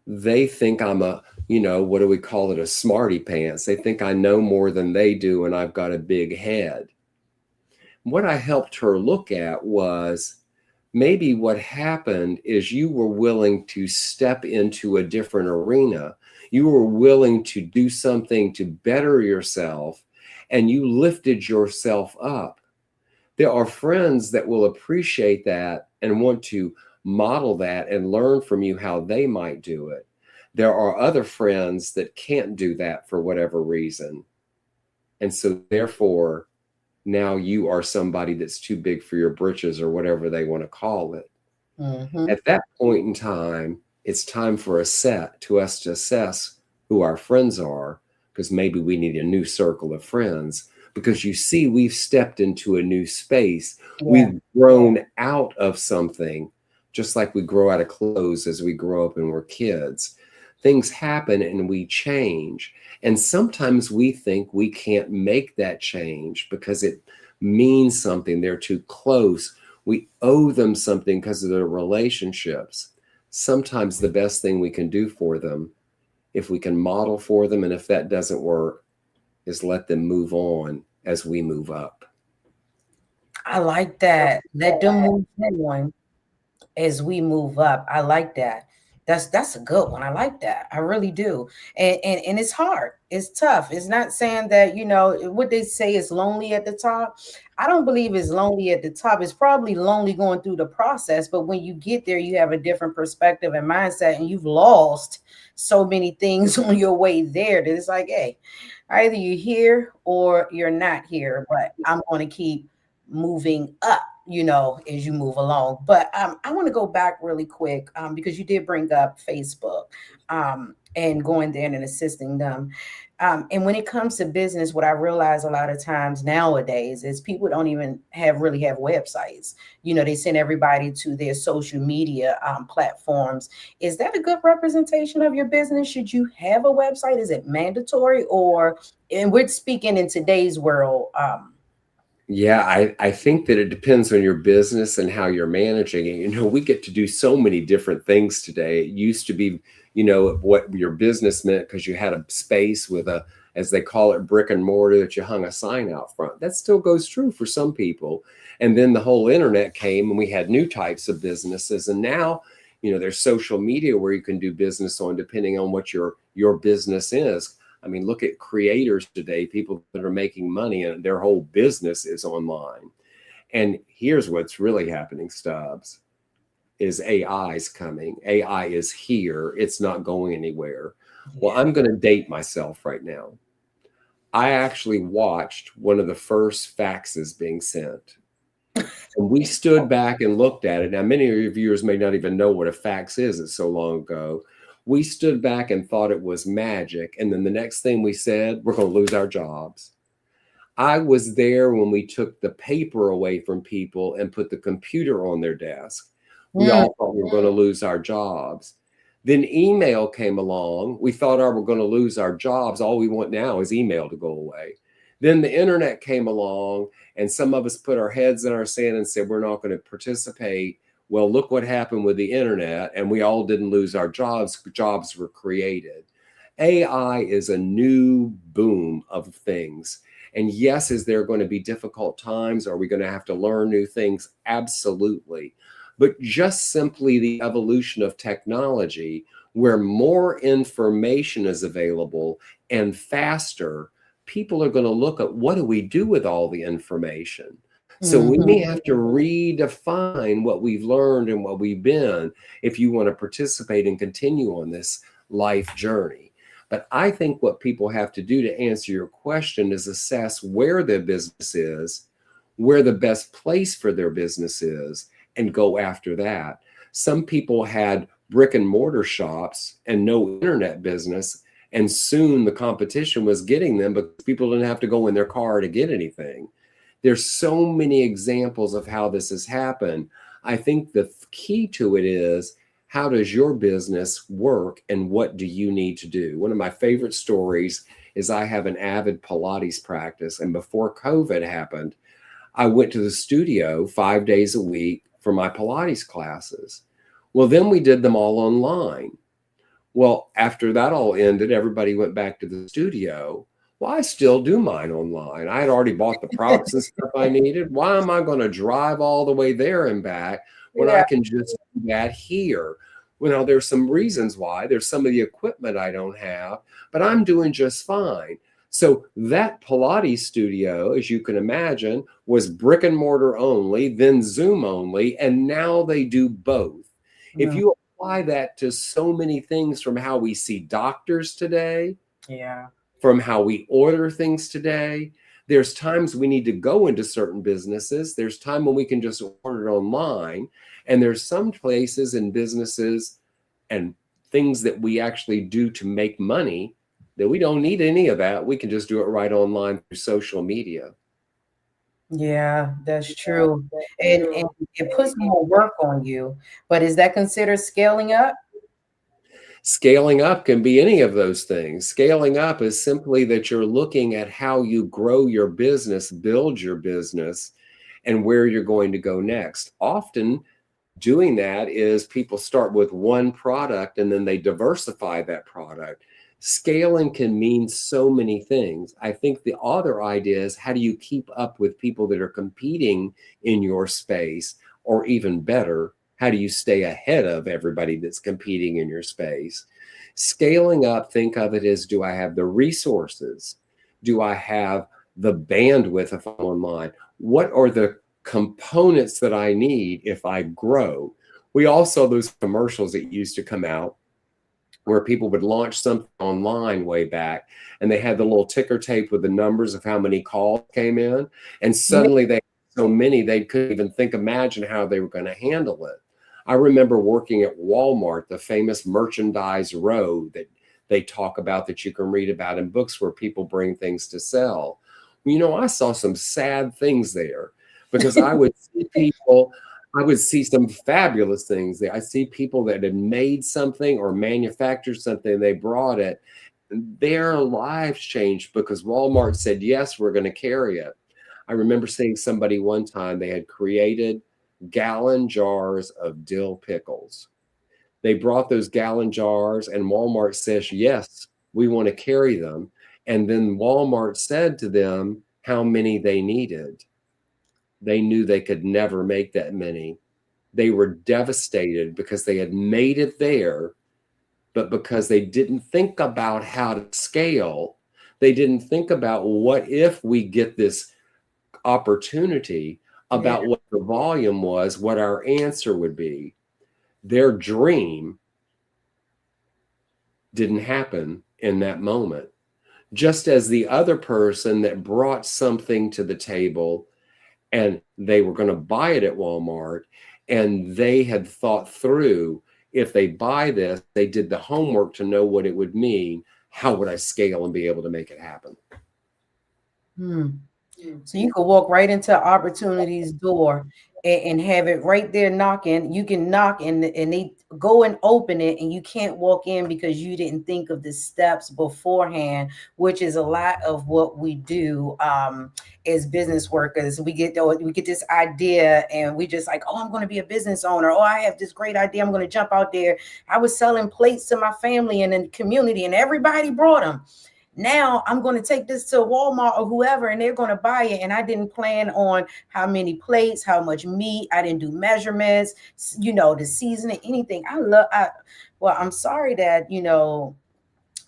they think I'm a, what do we call it? A smarty pants. They think I know more than they do, and I've got a big head. What I helped her look at was, maybe what happened is you were willing to step into a different arena. You were willing to do something to better yourself, and you lifted yourself up. There are friends that will appreciate that and want to model that and learn from you how they might do it. There are other friends that can't do that for whatever reason. And so therefore, now you are somebody that's too big for your britches, or whatever they want to call it. At that point in time, it's time for us to assess who our friends are, because maybe we need a new circle of friends. Because you see, we've stepped into a new space. Yeah. We've grown out of something, just like we grow out of clothes as we grow up and we're kids. Things happen and we change. And sometimes we think we can't make that change because it means something. They're too close. We owe them something because of their relationships. Sometimes the best thing we can do for them, if we can model for them, and if that doesn't work, is let them move on as we move up. I like that. Let them move on as we move up. I like that. That's a good one. I like that. I really do. And it's hard. It's tough. It's not saying that, what they say is lonely at the top. I don't believe it's lonely at the top. It's probably lonely going through the process. But when you get there, you have a different perspective and mindset, and you've lost so many things on your way there that it's like, hey, either you're here or you're not here, but I'm going to keep moving up, as you move along. But I want to go back really quick because you did bring up Facebook and going there and assisting them. And when it comes to business, what I realize a lot of times nowadays is people don't even really have websites. They send everybody to their social media platforms. Is that a good representation of your business? Should you have a website? Is it mandatory? And we're speaking in today's world. Yeah, I think that it depends on your business and how you're managing it. We get to do so many different things today. It used to be, what your business meant because you had a space with a, as they call it, brick and mortar that you hung a sign out front. That still goes true for some people. And then the whole internet came and we had new types of businesses. And now, there's social media where you can do business on, depending on what your business is. I mean, look at creators today, people that are making money and their whole business is online. And here's what's really happening, Stubbs, is AI's coming. AI is here. It's not going anywhere. Well, I'm going to date myself right now. I actually watched one of the first faxes being sent. And we stood back and looked at it. Now, many of your viewers may not even know what a fax is. It's so long ago. We stood back and thought it was magic. And then the next thing we said, we're going to lose our jobs. I was there when we took the paper away from people and put the computer on their desk. We all thought we were going to lose our jobs. Then email came along. We thought we were going to lose our jobs. All we want now is email to go away. Then the internet came along, and some of us put our heads in our sand and said, we're not going to participate. Well, look what happened with the internet, and we all didn't lose our jobs. Jobs were created. AI is a new boom of things. And yes, is there going to be difficult times? Are we going to have to learn new things? Absolutely. But just simply the evolution of technology, where more information is available and faster, people are going to look at what do we do with all the information? So we may have to redefine what we've learned and what we've been if you want to participate and continue on this life journey. But I think what people have to do to answer your question is assess where their business is, where the best place for their business is, and go after that. Some people had brick and mortar shops and no internet business, and soon the competition was getting them because people didn't have to go in their car to get anything. There's so many examples of how this has happened. I think the key to it is, how does your business work and what do you need to do? One of my favorite stories is I have an avid Pilates practice, and before COVID happened, I went to the studio 5 days a week for my Pilates classes. Well, then we did them all online. Well, after that all ended, everybody went back to the studio. Well, I still do mine online. I had already bought the products and stuff I needed. Why am I going to drive all the way there and back when I can just do that here? Well, there's some reasons why. There's some of the equipment I don't have, but I'm doing just fine. So that Pilates studio, as you can imagine, was brick and mortar only, then Zoom only, and now they do both. If you apply that to so many things, from how we see doctors today, from how we order things today, there's times we need to go into certain businesses. There's time when we can just order it online. And there's some places and businesses and things that we actually do to make money that we don't need any of that. We can just do it right online through social media. Yeah, that's true. And it puts more work on you. But is that considered scaling up? Scaling up can be any of those things. Scaling up is simply that you're looking at how you grow your business, build your business, and where you're going to go next. Often doing that is people start with one product and then they diversify that product. Scaling can mean so many things. I think the other idea is, how do you keep up with people that are competing in your space? Or even better, how do you stay ahead of everybody that's competing in your space? Scaling up, think of it as, do I have the resources? Do I have the bandwidth if I'm online? What are the components that I need if I grow? We all saw those commercials that used to come out where people would launch something online way back, and they had the little ticker tape with the numbers of how many calls came in, and suddenly they had so many they couldn't even imagine how they were going to handle it. I remember working at Walmart, the famous merchandise row that they talk about, that you can read about in books where people bring things to sell. I saw some sad things there, because I would see some fabulous things there. I see people that had made something or manufactured something, they brought it, their lives changed because Walmart said, yes, we're going to carry it. I remember seeing somebody one time, they had created gallon jars of dill pickles. They brought those gallon jars, and Walmart says, yes, we want to carry them. And then Walmart said to them how many they needed. They knew they could never make that many. They were devastated because they had made it there, but because they didn't think about how to scale, they didn't think about, what if we get this opportunity, about what the volume was, what our answer would be. Their dream didn't happen in that moment. Just as the other person that brought something to the table and they were going to buy it at Walmart, and they had thought through, if they buy this, they did the homework to know what it would mean. How would I scale and be able to make it happen? So you could walk right into opportunity's door and have it right there knocking. You can knock and they go and open it, and you can't walk in because you didn't think of the steps beforehand, which is a lot of what we do as business workers. We get this idea and we just like, oh, I'm going to be a business owner. Oh, I have this great idea. I'm going to jump out there. I was selling plates to my family and in the community, and everybody brought them. Now I'm going to take this to Walmart or whoever, and they're going to buy it. And I didn't plan on how many plates, how much meat. I didn't do measurements, the seasoning, anything. I'm sorry that,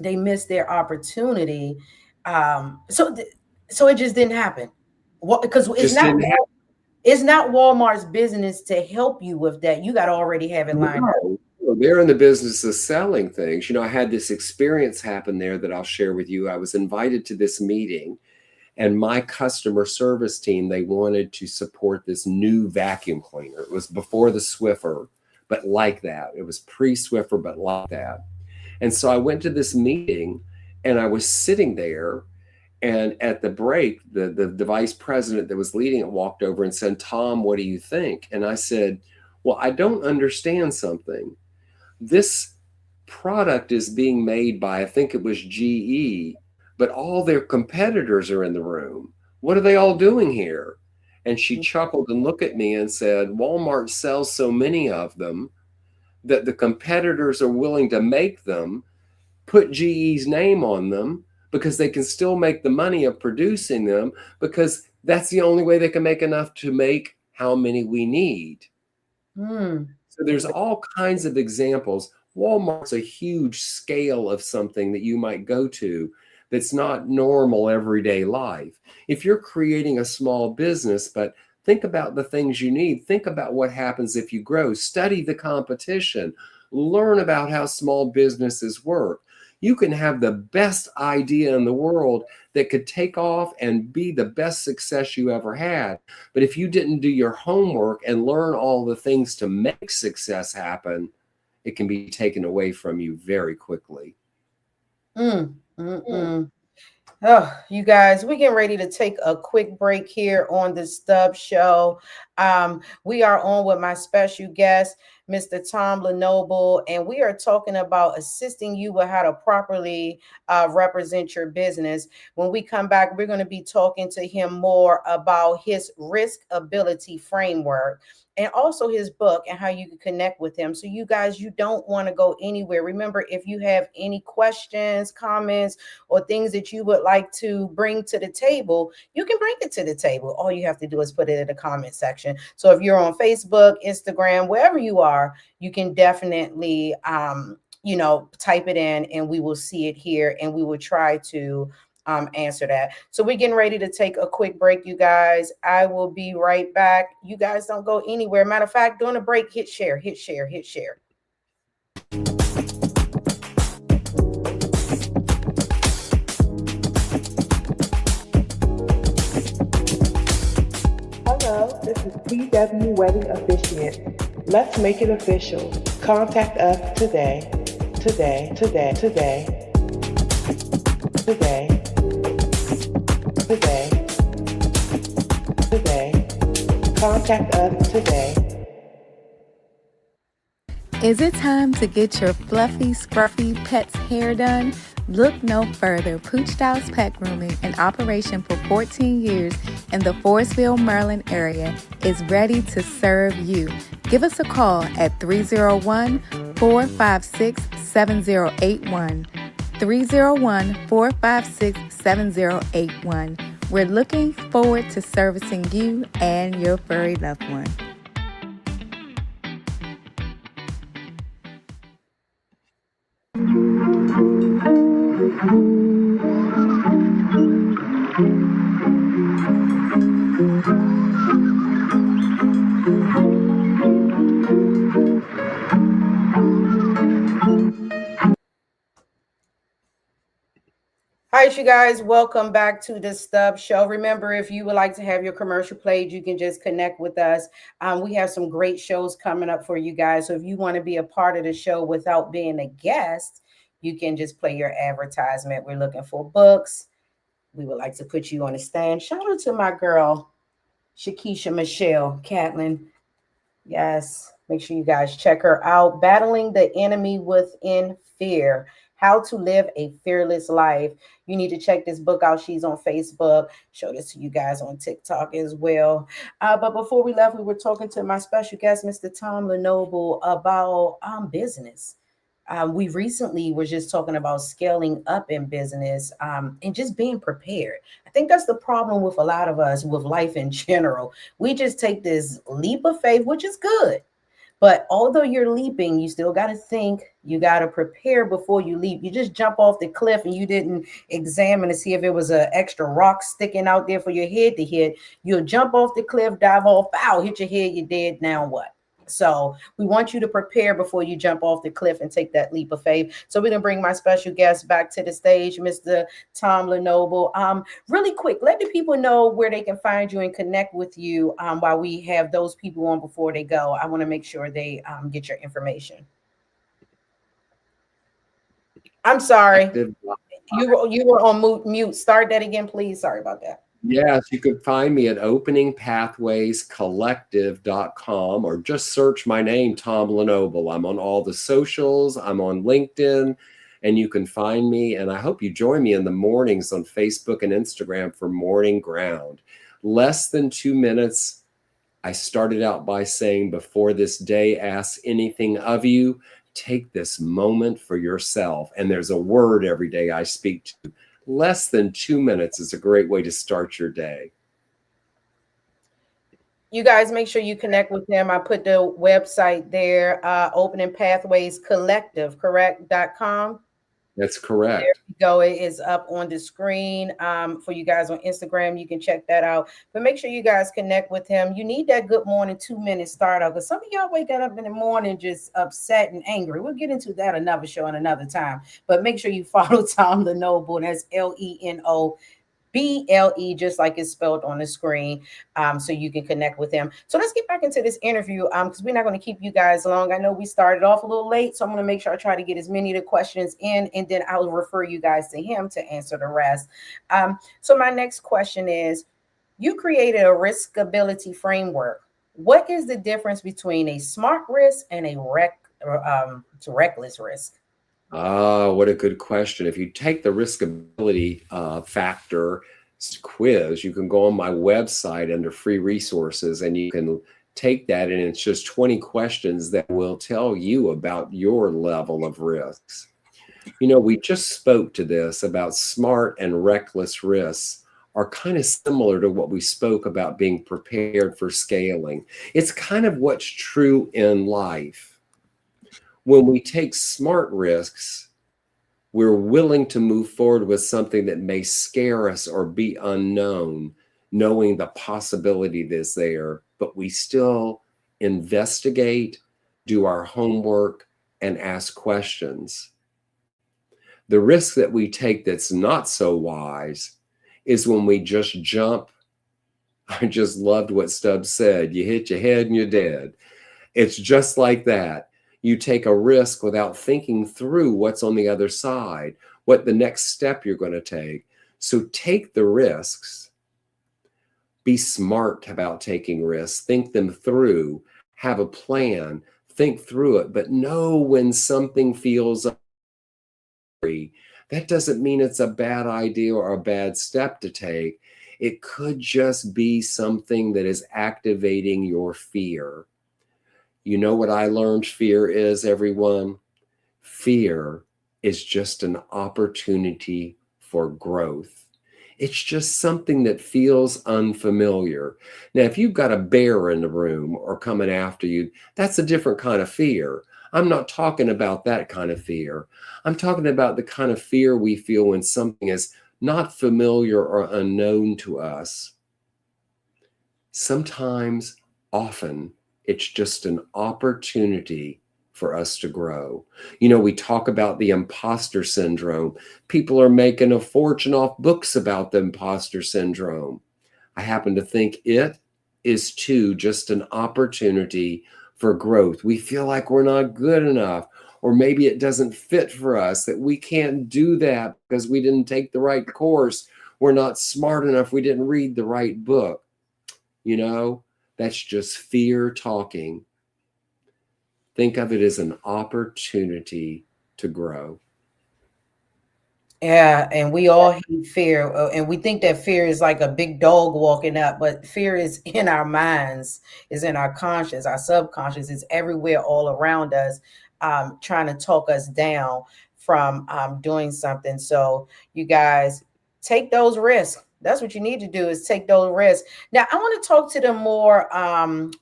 they missed their opportunity. So it just didn't happen. Because it's not Walmart's business to help you with that. You got to already have it lined up. They're in the business of selling things. I had this experience happen there that I'll share with you. I was invited to this meeting, and my customer service team, they wanted to support this new vacuum cleaner. It was before the Swiffer, but like that. It was pre-Swiffer, but like that. And so I went to this meeting, and I was sitting there, and at the break, the vice president that was leading it walked over and said, "Tom, what do you think?" And I said, "Well, I don't understand something. This product is being made by, I think it was GE, but all their competitors are in the room. What are they all doing here?" And she chuckled and looked at me and said, "Walmart sells so many of them that the competitors are willing to make them, put GE's name on them, because they can still make the money of producing them, because that's the only way they can make enough to make how many we need." So there's all kinds of examples. Walmart's a huge scale of something that you might go to that's not normal everyday life. If you're creating a small business, but think about the things you need. Think about what happens if you grow. Study the competition. Learn about how small businesses work. You can have the best idea in the world that could take off and be the best success you ever had. But if you didn't do your homework and learn all the things to make success happen, it can be taken away from you very quickly. Oh, you guys, we're getting ready to take a quick break here on the Stubbs Show. We are on with my special guest, Mr. Tom Lenoble, and we are talking about assisting you with how to properly represent your business. When we come back, we're going to be talking to him more about his risk ability framework and also his book and how you can connect with him. So you guys, you don't want to go anywhere. Remember, if you have any questions, comments, or things that you would like to bring to the table, you can bring it to the table. All you have to do is put it in the comment section. So if you're on Facebook, Instagram, wherever you are, you can definitely, type it in and we will see it here and we will try to answer that. So we're getting ready to take a quick break, you guys. I will be right back. You guys don't go anywhere. Matter of fact, during the break, hit share, hit share, hit share. Hello, this is PW Wedding Officiant. Let's make it official. Contact us today. Contact us today. Is it time to get your fluffy, scruffy pet's hair done? Look no further. Pooch Styles Pet Grooming, in operation for 14 years in the Forestville, Maryland area, is ready to serve you. Give us a call at 301-456-7081. 301-456-7081. We're looking forward to servicing you and your furry loved one. All right, you guys, welcome back to the Stubbs Show. Remember, if you would like to have your commercial played, you can just connect with us. We have some great shows coming up for you guys. So if you want to be a part of the show without being a guest, you can just play your advertisement. We're looking for books. We would like to put you on the stand. Shout out to my girl, Shakisha Michelle Catlin. Yes, make sure you guys check her out. Battling the Enemy Within Fear. How to Live a Fearless Life. You need to check this book out. She's on Facebook. Show this to you guys on TikTok as well. But before we left, we were talking to my special guest, Mr. Tom Lenoble, about business. We recently were just talking about scaling up in business and just being prepared. I think that's the problem with a lot of us with life in general. We just take this leap of faith, which is good. But although you're leaping, you still got to think, you got to prepare before you leap. You just jump off the cliff and you didn't examine to see if it was an extra rock sticking out there for your head to hit. You'll jump off the cliff, dive off, ow, hit your head, you're dead. Now what? So we want you to prepare before you jump off the cliff and take that leap of faith. So we're going to bring my special guest back to the stage, Mr. Tom Lenoble. Really quick, let the people know where they can find you and connect with you while we have those people on before they go. I want to make sure they get your information. I'm sorry. You were on mute. Start that again, please. Sorry about that. Yes, you can find me at openingpathwayscollective.com or just search my name, Tom Lenoble. I'm on all the socials. I'm on LinkedIn, and you can find me. And I hope you join me in the mornings on Facebook and Instagram for Morning Ground. Less than 2 minutes. I started out by saying, before this day asks anything of you, take this moment for yourself. And there's a word every day I speak to. Less than 2 minutes is a great way to start your day. You guys make sure you connect with them. I put the website there, Opening Pathways Collective, correct.com. That's correct. There you go. It is up on the screen for you guys on Instagram. You can check that out. But make sure you guys connect with him. You need that good morning 2-minute start out because some of y'all wake up in the morning just upset and angry. We'll get into that another show and another time. But make sure you follow Tom Lenoble. That's Lenoble, just like it's spelled on the screen, so you can connect with him. So let's get back into this interview because we're not going to keep you guys long. I know we started off a little late, so I'm going to make sure I try to get as many of the questions in, and then I'll refer you guys to him to answer the rest. So my next question is, you created a riskability framework. What is the difference between a smart risk and a reckless risk? What a good question. If you take the riskability factor quiz, you can go on my website under free resources and you can take that, and it's just 20 questions that will tell you about your level of risks. You know, we just spoke to this about smart and reckless risks are kind of similar to what we spoke about being prepared for scaling. It's kind of what's true in life. When we take smart risks, we're willing to move forward with something that may scare us or be unknown, knowing the possibility that's there, but we still investigate, do our homework, and ask questions. The risk that we take that's not so wise is when we just jump. I just loved what Stubbs said. You hit your head and you're dead. It's just like that. You take a risk without thinking through what's on the other side, what the next step you're going to take. So take the risks. Be smart about taking risks. Think them through. Have a plan. Think through it. But know when something feels scary. That doesn't mean it's a bad idea or a bad step to take. It could just be something that is activating your fear. You know what I learned fear is, everyone? Fear is just an opportunity for growth. It's just something that feels unfamiliar. Now, if you've got a bear in the room or coming after you, that's a different kind of fear. I'm not talking about that kind of fear. I'm talking about the kind of fear we feel when something is not familiar or unknown to us. Sometimes, often, it's just an opportunity for us to grow. You know, we talk about the imposter syndrome. People are making a fortune off books about the imposter syndrome. I happen to think it is too just an opportunity for growth. We feel like we're not good enough, or maybe it doesn't fit for us, that we can't do that because we didn't take the right course. We're not smart enough. We didn't read the right book. You know, that's just fear talking. Think of it as an opportunity to grow. Yeah, and we all hate fear, and we think that fear is like a big dog walking up, but fear is in our minds, is in our conscious, our subconscious, is everywhere all around us, trying to talk us down from doing something. So you guys take those risks. That's what you need to do, is take those risks. Now, I want to talk to them more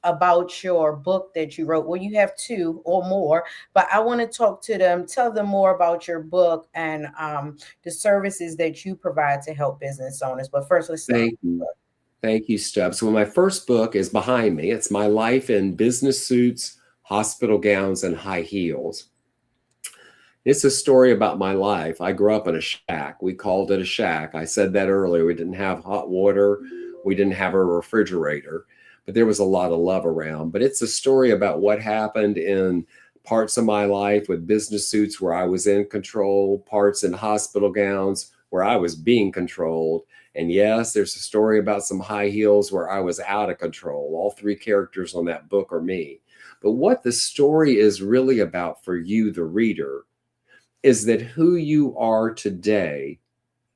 about your book that you wrote. Well, you have two or more, but I want to talk to them, tell them more about your book and the services that you provide to help business owners. But first, let's start. Thank you. Thank you, Stubbs. So my first book is behind me. It's My Life in Business Suits, Hospital Gowns, and High Heels. It's a story about my life. I grew up in a shack. We called it a shack. I said that earlier. We didn't have hot water. We didn't have a refrigerator, but there was a lot of love around. But it's a story about what happened in parts of my life with business suits where I was in control, parts in hospital gowns where I was being controlled. And yes, there's a story about some high heels where I was out of control. All three characters on that book are me. But what the story is really about for you, the reader, is that who you are today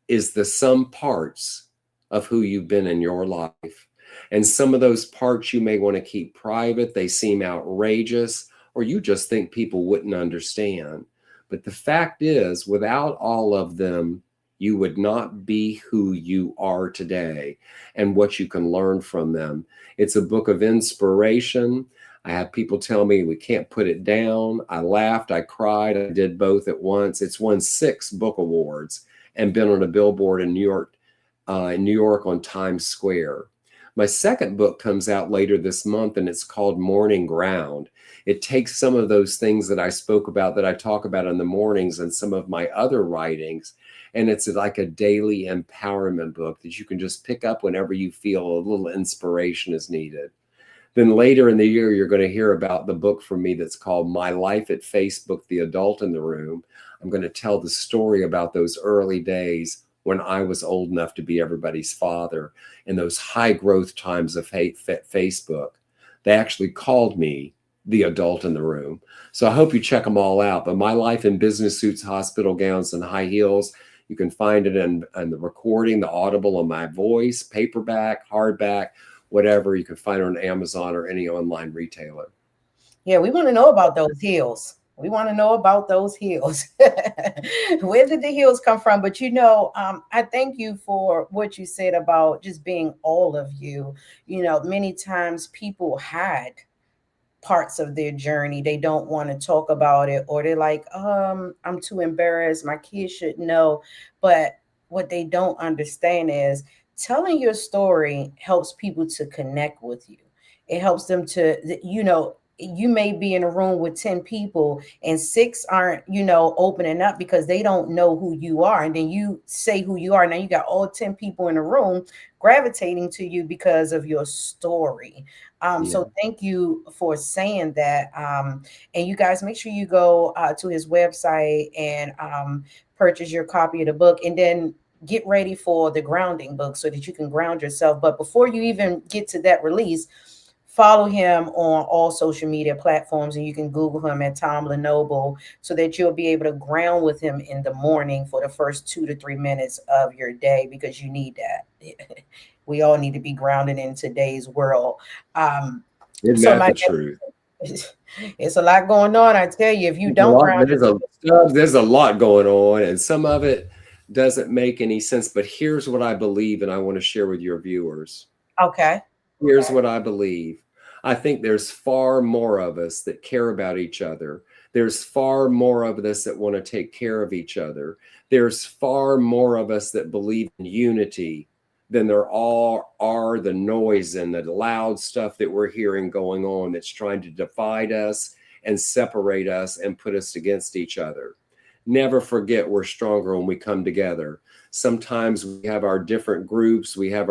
is the sum parts of who you've been in your life. And some of those parts you may want to keep private. They seem outrageous, or you just think people wouldn't understand. But the fact is, without all of them, you would not be who you are today and what you can learn from them. It's a book of inspiration. I have people tell me we can't put it down. I laughed, I cried, I did both at once. It's won 6 book awards and been on a billboard in New York on Times Square. My second book comes out later this month, and it's called Morning Ground. It takes some of those things that I spoke about, that I talk about in the mornings, and some of my other writings, and it's like a daily empowerment book that you can just pick up whenever you feel a little inspiration is needed. Then later in the year, you're going to hear about the book from me that's called My Life at Facebook, The Adult in the Room. I'm going to tell the story about those early days when I was old enough to be everybody's father, and those high growth times of Facebook. They actually called me the adult in the room. So I hope you check them all out. But My Life in Business Suits, Hospital Gowns, and High Heels, you can find it in the recording, the audible of my voice, paperback, hardback, whatever. You can find it on Amazon or any online retailer. Yeah, we want to know about those heels. We want to know about those heels. Where did the heels come from? But I thank you for what you said about just being all of you. Many times people hide parts of their journey. They don't want to talk about it, or they're like, I'm too embarrassed. My kids should know. But what they don't understand is telling your story helps people to connect with you. It helps them to, you may be in a room with 10 people and 6 aren't, opening up because they don't know who you are. And then you say who you are. Now you got all 10 people in the room gravitating to you because of your story. So thank you for saying that. And you guys make sure you go to his website and purchase your copy of the book, and then get ready for the grounding book so that you can ground yourself. But before you even get to that release, follow him on all social media platforms, and you can Google him at Tom Lenoble so that you'll be able to ground with him in the morning for the first 2 to 3 minutes of your day, because you need that. We all need to be grounded in today's world. Isn't that the truth? It's a lot going on. I tell you, if you don't ground yourself, there's a lot going on, and some of it doesn't make any sense. But here's what I believe, and I want to share with your viewers. Okay. Here's what I believe. I think there's far more of us that care about each other. There's far more of us that want to take care of each other. There's far more of us that believe in unity than there all are the noise and the loud stuff that we're hearing going on that's trying to divide us and separate us and put us against each other. Never forget we're stronger when we come together. Sometimes we have our different groups. We have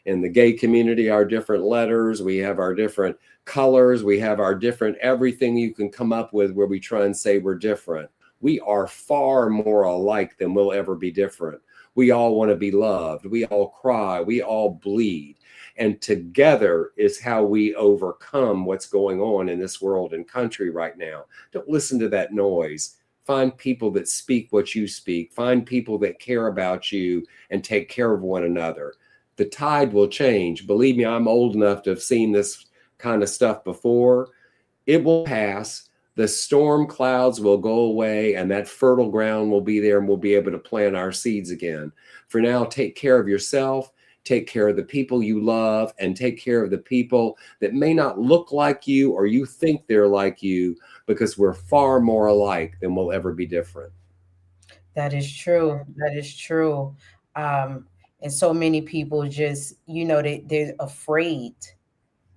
in the gay community, our different letters. We have our different colors. We have our different everything you can come up with where we try and say we're different. We are far more alike than we'll ever be different. We all want to be loved. We all cry. We all bleed. And together is how we overcome what's going on in this world and country right now. Don't listen to that noise. Find people that speak what you speak. Find people that care about you and take care of one another. The tide will change. Believe me, I'm old enough to have seen this kind of stuff before. It will pass. The storm clouds will go away and that fertile ground will be there and we'll be able to plant our seeds again. For now, take care of yourself, take care of the people you love, and take care of the people that may not look like you or you think they're like you, because we're far more alike than we'll ever be different. That is true. That is true. And so many people just, they're afraid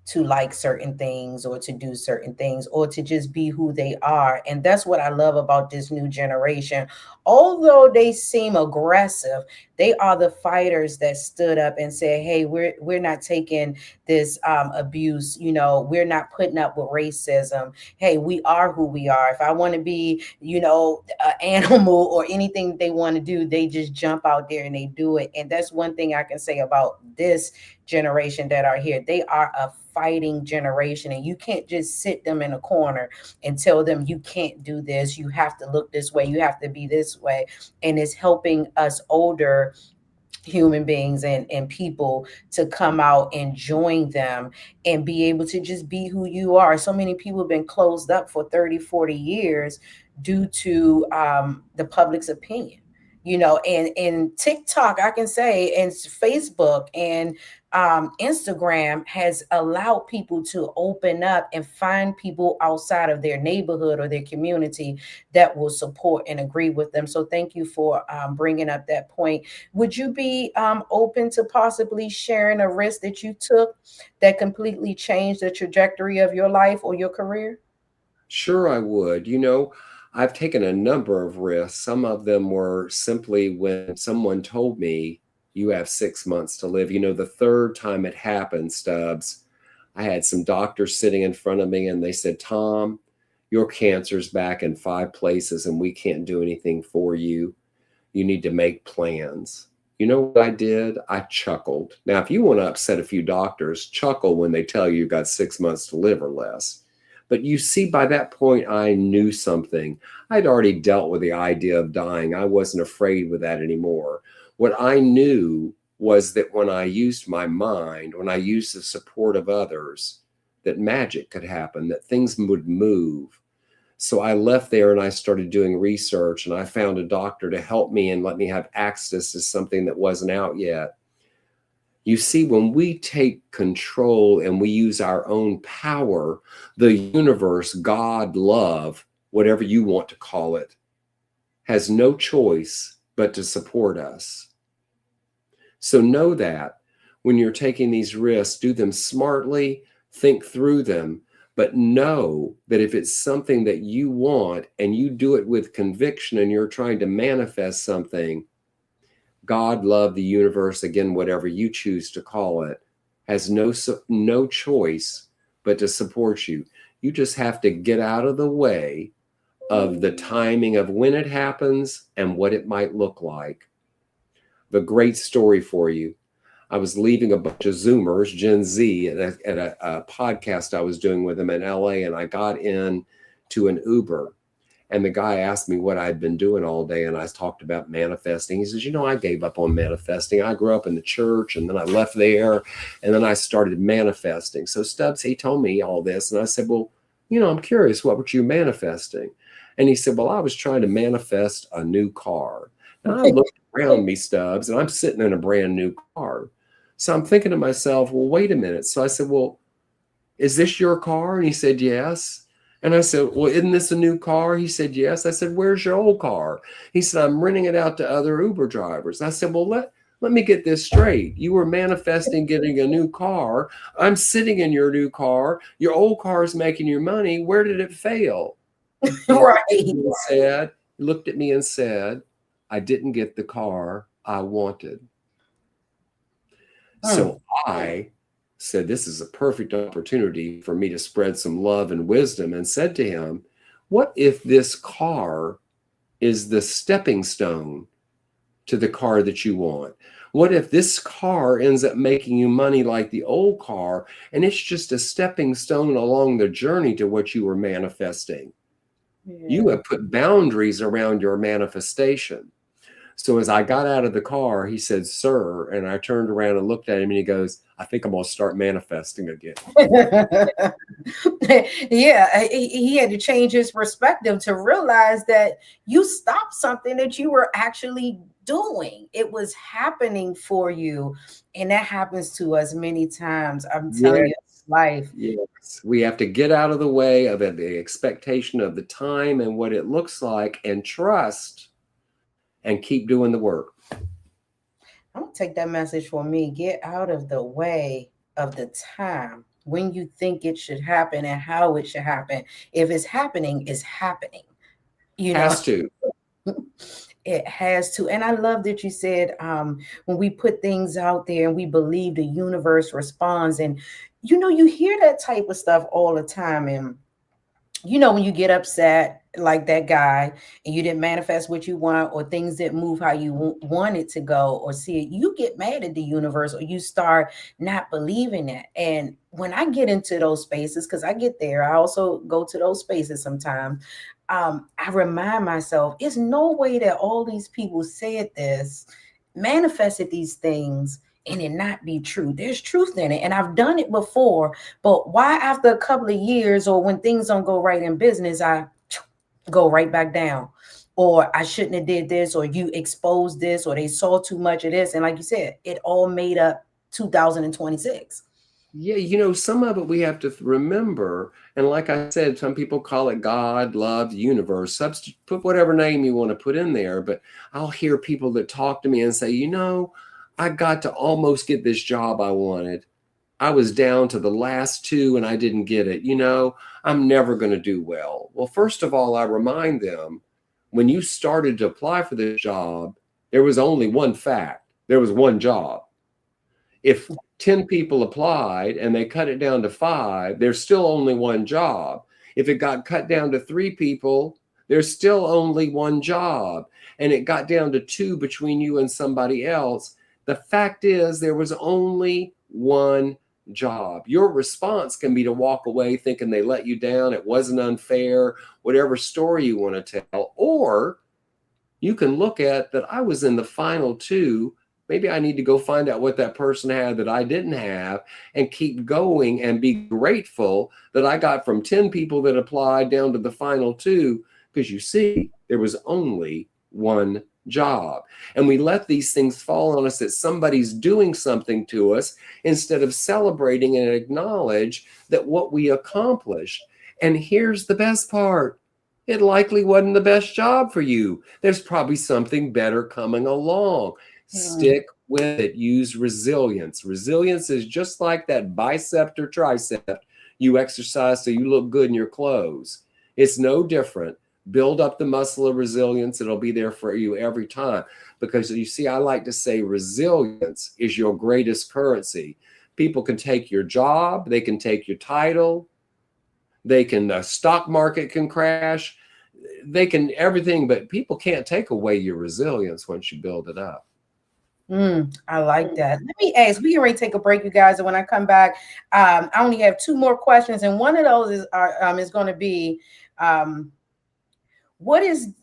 to like certain things or to do certain things or to just be who they are. And that's what I love about this new generation. Although they seem aggressive, they are the fighters that stood up and said, hey, we're not taking this abuse. We're not putting up with racism. Hey, we are who we are. If I want to be, an animal or anything they want to do, they just jump out there and they do it. And that's one thing I can say about this generation that are here. They are a fighting generation, and you can't just sit them in a corner and tell them you can't do this. You have to look this way. You have to be this way. And it's helping us older human beings and people to come out and join them and be able to just be who you are. So many people have been closed up for 30, 40 years due to the public's opinion. And TikTok, I can say, and Facebook and Instagram has allowed people to open up and find people outside of their neighborhood or their community that will support and agree with them. So thank you for bringing up that point. Would you be open to possibly sharing a risk that you took that completely changed the trajectory of your life or your career? Sure, I would. I've taken a number of risks. Some of them were simply when someone told me, you have 6 months to live. The third time it happened, Stubbs, I had some doctors sitting in front of me and they said, Tom, your cancer's back in 5 places and we can't do anything for you. You need to make plans. You know what I did? I chuckled. Now, if you want to upset a few doctors, chuckle when they tell you you've got 6 months to live or less. But you see, by that point, I knew something. I'd already dealt with the idea of dying. I wasn't afraid with that anymore. What I knew was that when I used my mind, when I used the support of others, that magic could happen, that things would move. So I left there and I started doing research, and I found a doctor to help me and let me have access to something that wasn't out yet. You see, when we take control and we use our own power, the universe, God, love, whatever you want to call it, has no choice but to support us. So know that when you're taking these risks, do them smartly, think through them, but know that if it's something that you want and you do it with conviction and you're trying to manifest something, God, love, the universe, again, whatever you choose to call it, has no choice but to support you. You just have to get out of the way of the timing of when it happens and what it might look like. The great story for you. I was leaving a bunch of Zoomers, Gen Z, at a podcast I was doing with them in LA, and I got in to an Uber. And the guy asked me what I'd been doing all day, and I talked about manifesting. He says, I gave up on manifesting. I grew up in the church, and then I left there, and then I started manifesting. So Stubbs, he told me all this, and I said, well, I'm curious, what were you manifesting? And he said, well, I was trying to manifest a new car. And I looked around me, Stubbs, and I'm sitting in a brand new car. So I'm thinking to myself, well, wait a minute. So I said, well, is this your car? And he said, yes. And I said, well, isn't this a new car? He said, yes. I said, where's your old car? He said, I'm renting it out to other Uber drivers. I said, well, Let me get this straight. You were manifesting getting a new car. I'm sitting in your new car. Your old car is making you money. Where did it fail? Right. He looked at me and said, I didn't get the car I wanted. So I said, this is a perfect opportunity for me to spread some love and wisdom, and said to him, what if this car is the stepping stone to the car that you want? What if this car ends up making you money like the old car, and it's just a stepping stone along the journey to what you were manifesting? You have put boundaries around your manifestation. So as I got out of the car, he said, sir, and I turned around and looked at him, and he goes, I think I'm going to start manifesting again. Yeah, he had to change his perspective to realize that you stopped something that you were actually doing. It was happening for you. And that happens to us many times. I'm telling you, life. Yes, we have to get out of the way of the expectation of the time and what it looks like, and trust and keep doing the work. I'm gonna take that message for me. Get out of the way of the time when you think it should happen and how it should happen. If it's happening, it's happening. You know, Has to. It has to. And I love that you said when we put things out there and we believe the universe responds. And you hear that type of stuff all the time. And when you get upset like that guy and you didn't manifest what you want, or things didn't move how you want it to go or see it, you get mad at the universe, or you start not believing it. And when I get into those spaces, because I get there, I also go to those spaces sometimes, I remind myself, it's no way that all these people said this, manifested these things, and it not be true. There's truth in it. And I've done it before, but why after a couple of years, or when things don't go right in business, I go right back down, or I shouldn't have did this, or you exposed this, or they saw too much of this. And like you said, it all made up 2026. Yeah, some of it we have to remember. And like I said, some people call it God, love, the universe. Put whatever name you want to put in there. But I'll hear people that talk to me and say, I got to almost get this job I wanted. I was down to the last two and I didn't get it. I'm never going to do well. Well, first of all, I remind them, when you started to apply for this job, there was only one fact. There was one job. If 10 people applied and they cut it down to 5, there's still only one job. If it got cut down to 3 people, there's still only one job. And it got down to 2 between you and somebody else. The fact is, there was only one job. Your response can be to walk away thinking they let you down, it wasn't unfair, whatever story you want to tell. Or you can look at that, I was in the final 2. Maybe I need to go find out what that person had that I didn't have, and keep going and be grateful that I got from 10 people that applied down to the final 2, because you see, there was only one job. And we let these things fall on us that somebody's doing something to us, instead of celebrating and acknowledge that what we accomplished. And here's the best part. It likely wasn't the best job for you. There's probably something better coming along. Stick with it. Use resilience. Resilience is just like that bicep or tricep you exercise so you look good in your clothes. It's no different. Build up the muscle of resilience. It'll be there for you every time. Because you see, I like to say resilience is your greatest currency. People can take your job. They can take your title. The stock market can crash. They can everything, but people can't take away your resilience once you build it up. I like that. Let me ask, we already take a break, you guys. And when I come back, I only have 2 more questions. And one of those is going to be, what is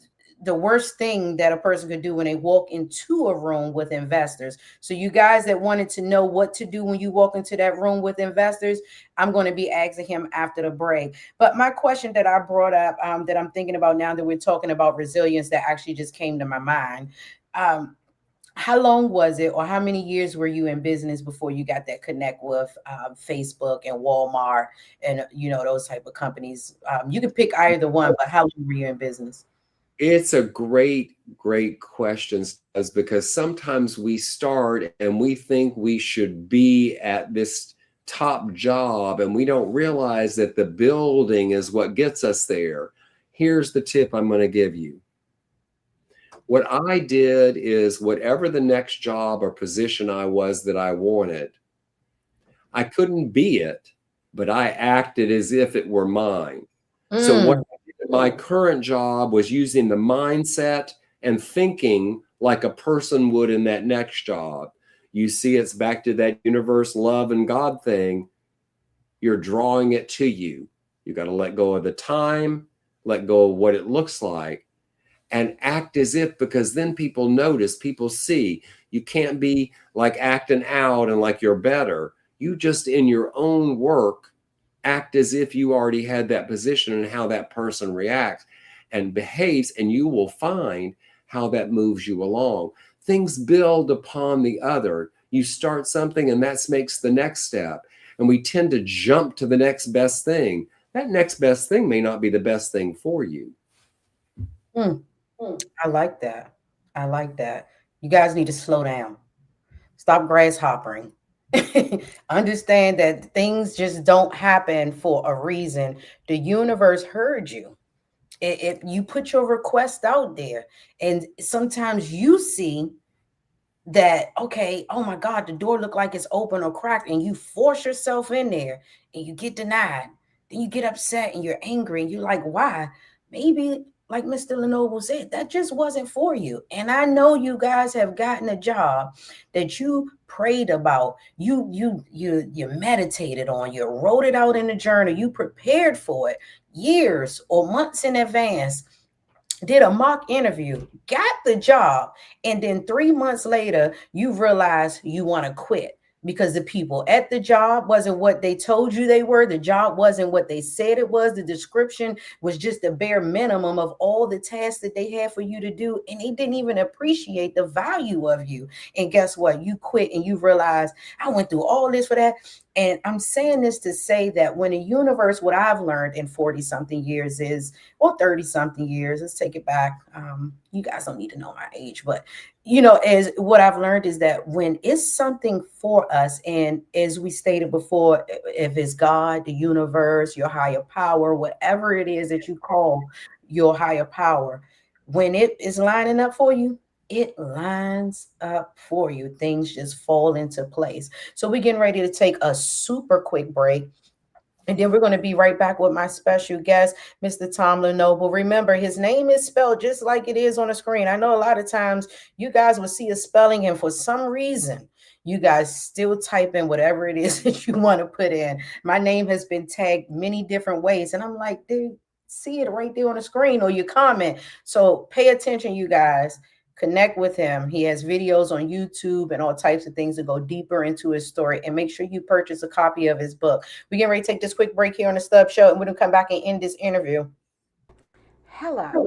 the worst thing that a person could do when they walk into a room with investors? So you guys that wanted to know what to do when you walk into that room with investors, I'm going to be asking him after the break. But my question that I brought up, that I'm thinking about now that we're talking about resilience, that actually just came to my mind. How long was it, or how many years were you in business before you got that connect with Facebook and Walmart and those type of companies? You can pick either one, but how long were you in business? It's a great question, because sometimes we start and we think we should be at this top job and we don't realize that the building is what gets us there. Here's the tip I'm going to give you. What I did is whatever the next job or position I was that I wanted, I couldn't be it, but I acted as if it were mine. So what I did in my current job was using the mindset and thinking like a person would in that next job. You see, it's back to that universe, love, and God thing. You're drawing it to you. You got to let go of the time, let go of what it looks like, and act as if, because then people notice, people see. You can't be like acting out and like you're better. You just in your own work act as if you already had that position and how that person reacts and behaves, and you will find how that moves you along. Things build upon the other. You start something and that makes the next step. And we tend to jump to the next best thing. That next best thing may not be the best thing for you. I like that. I like that. You guys need to slow down. Stop grasshoppering. Understand that things just don't happen for a reason. The universe heard you. If you put your request out there, and sometimes you see that, okay, oh my God, the door looked like it's open or cracked, and you force yourself in there and you get denied. Then you get upset and you're angry and you're like, why? Maybe, like Mr. Lenoble said, that just wasn't for you. And I know you guys have gotten a job that you prayed about, you meditated on, you wrote it out in a journal, you prepared for it years or months in advance, did a mock interview, got the job, and then 3 months later, you realize you want to quit because the people at the job wasn't what they told you they were. The job wasn't what they said it was. The description was just the bare minimum of all the tasks that they had for you to do, and they didn't even appreciate the value of you. And guess what? You quit and you realize, I went through all this for that. And I'm saying this to say that when the universe, what I've learned in 40 something years is, or 30 something years, let's take it back. You guys don't need to know my age, but as what I've learned is that when it's something for us, and as we stated before, if it's God, the universe, your higher power, whatever it is that you call your higher power, when it is lining up for you, it lines up for you. Things just fall into place. So we're getting ready to take a super quick break. And then we're going to be right back with my special guest, Mr. Tom Lenoble. Remember, his name is spelled just like it is on the screen. I know a lot of times you guys will see a spelling, and for some reason, you guys still type in whatever it is that you want to put in. My name has been tagged many different ways, and I'm like, dude, see it right there on the screen, or you comment. So pay attention, you guys. Connect with him. He has videos on YouTube and all types of things to go deeper into his story. And make sure you purchase a copy of his book. We're getting ready to take this quick break here on the Stubbs Show, and we're going to come back and end this interview. Hello,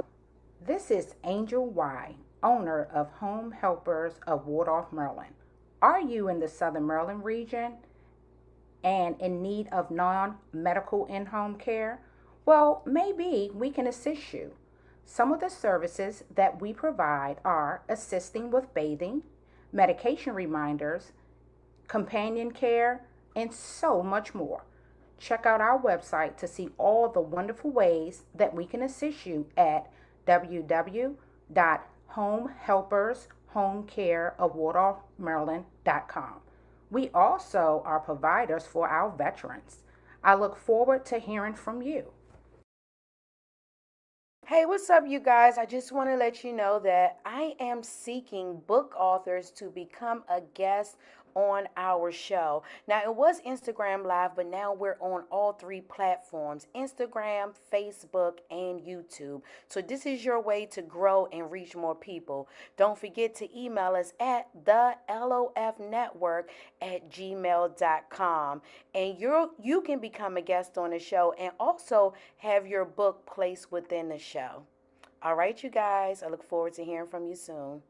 this is Angel Y, owner of Home Helpers of Waldorf, Maryland. Are you in the Southern Maryland region and in need of non-medical in-home care? Well, maybe we can assist you. Some of the services that we provide are assisting with bathing, medication reminders, companion care, and so much more. Check out our website to see all the wonderful ways that we can assist you at www.homehelpershomecareofwaldorfmaryland.com. We also are providers for our veterans. I look forward to hearing from you. Hey, what's up, you guys? I just want to let you know that I am seeking book authors to become a guest on our show. Now, it was Instagram Live, but now we're on all three platforms: Instagram, Facebook, and YouTube. So this is your way to grow and reach more people. Don't forget to email us at thelofnetwork@gmail.com. And you can become a guest on the show and also have your book placed within the show. All right, you guys, I look forward to hearing from you soon.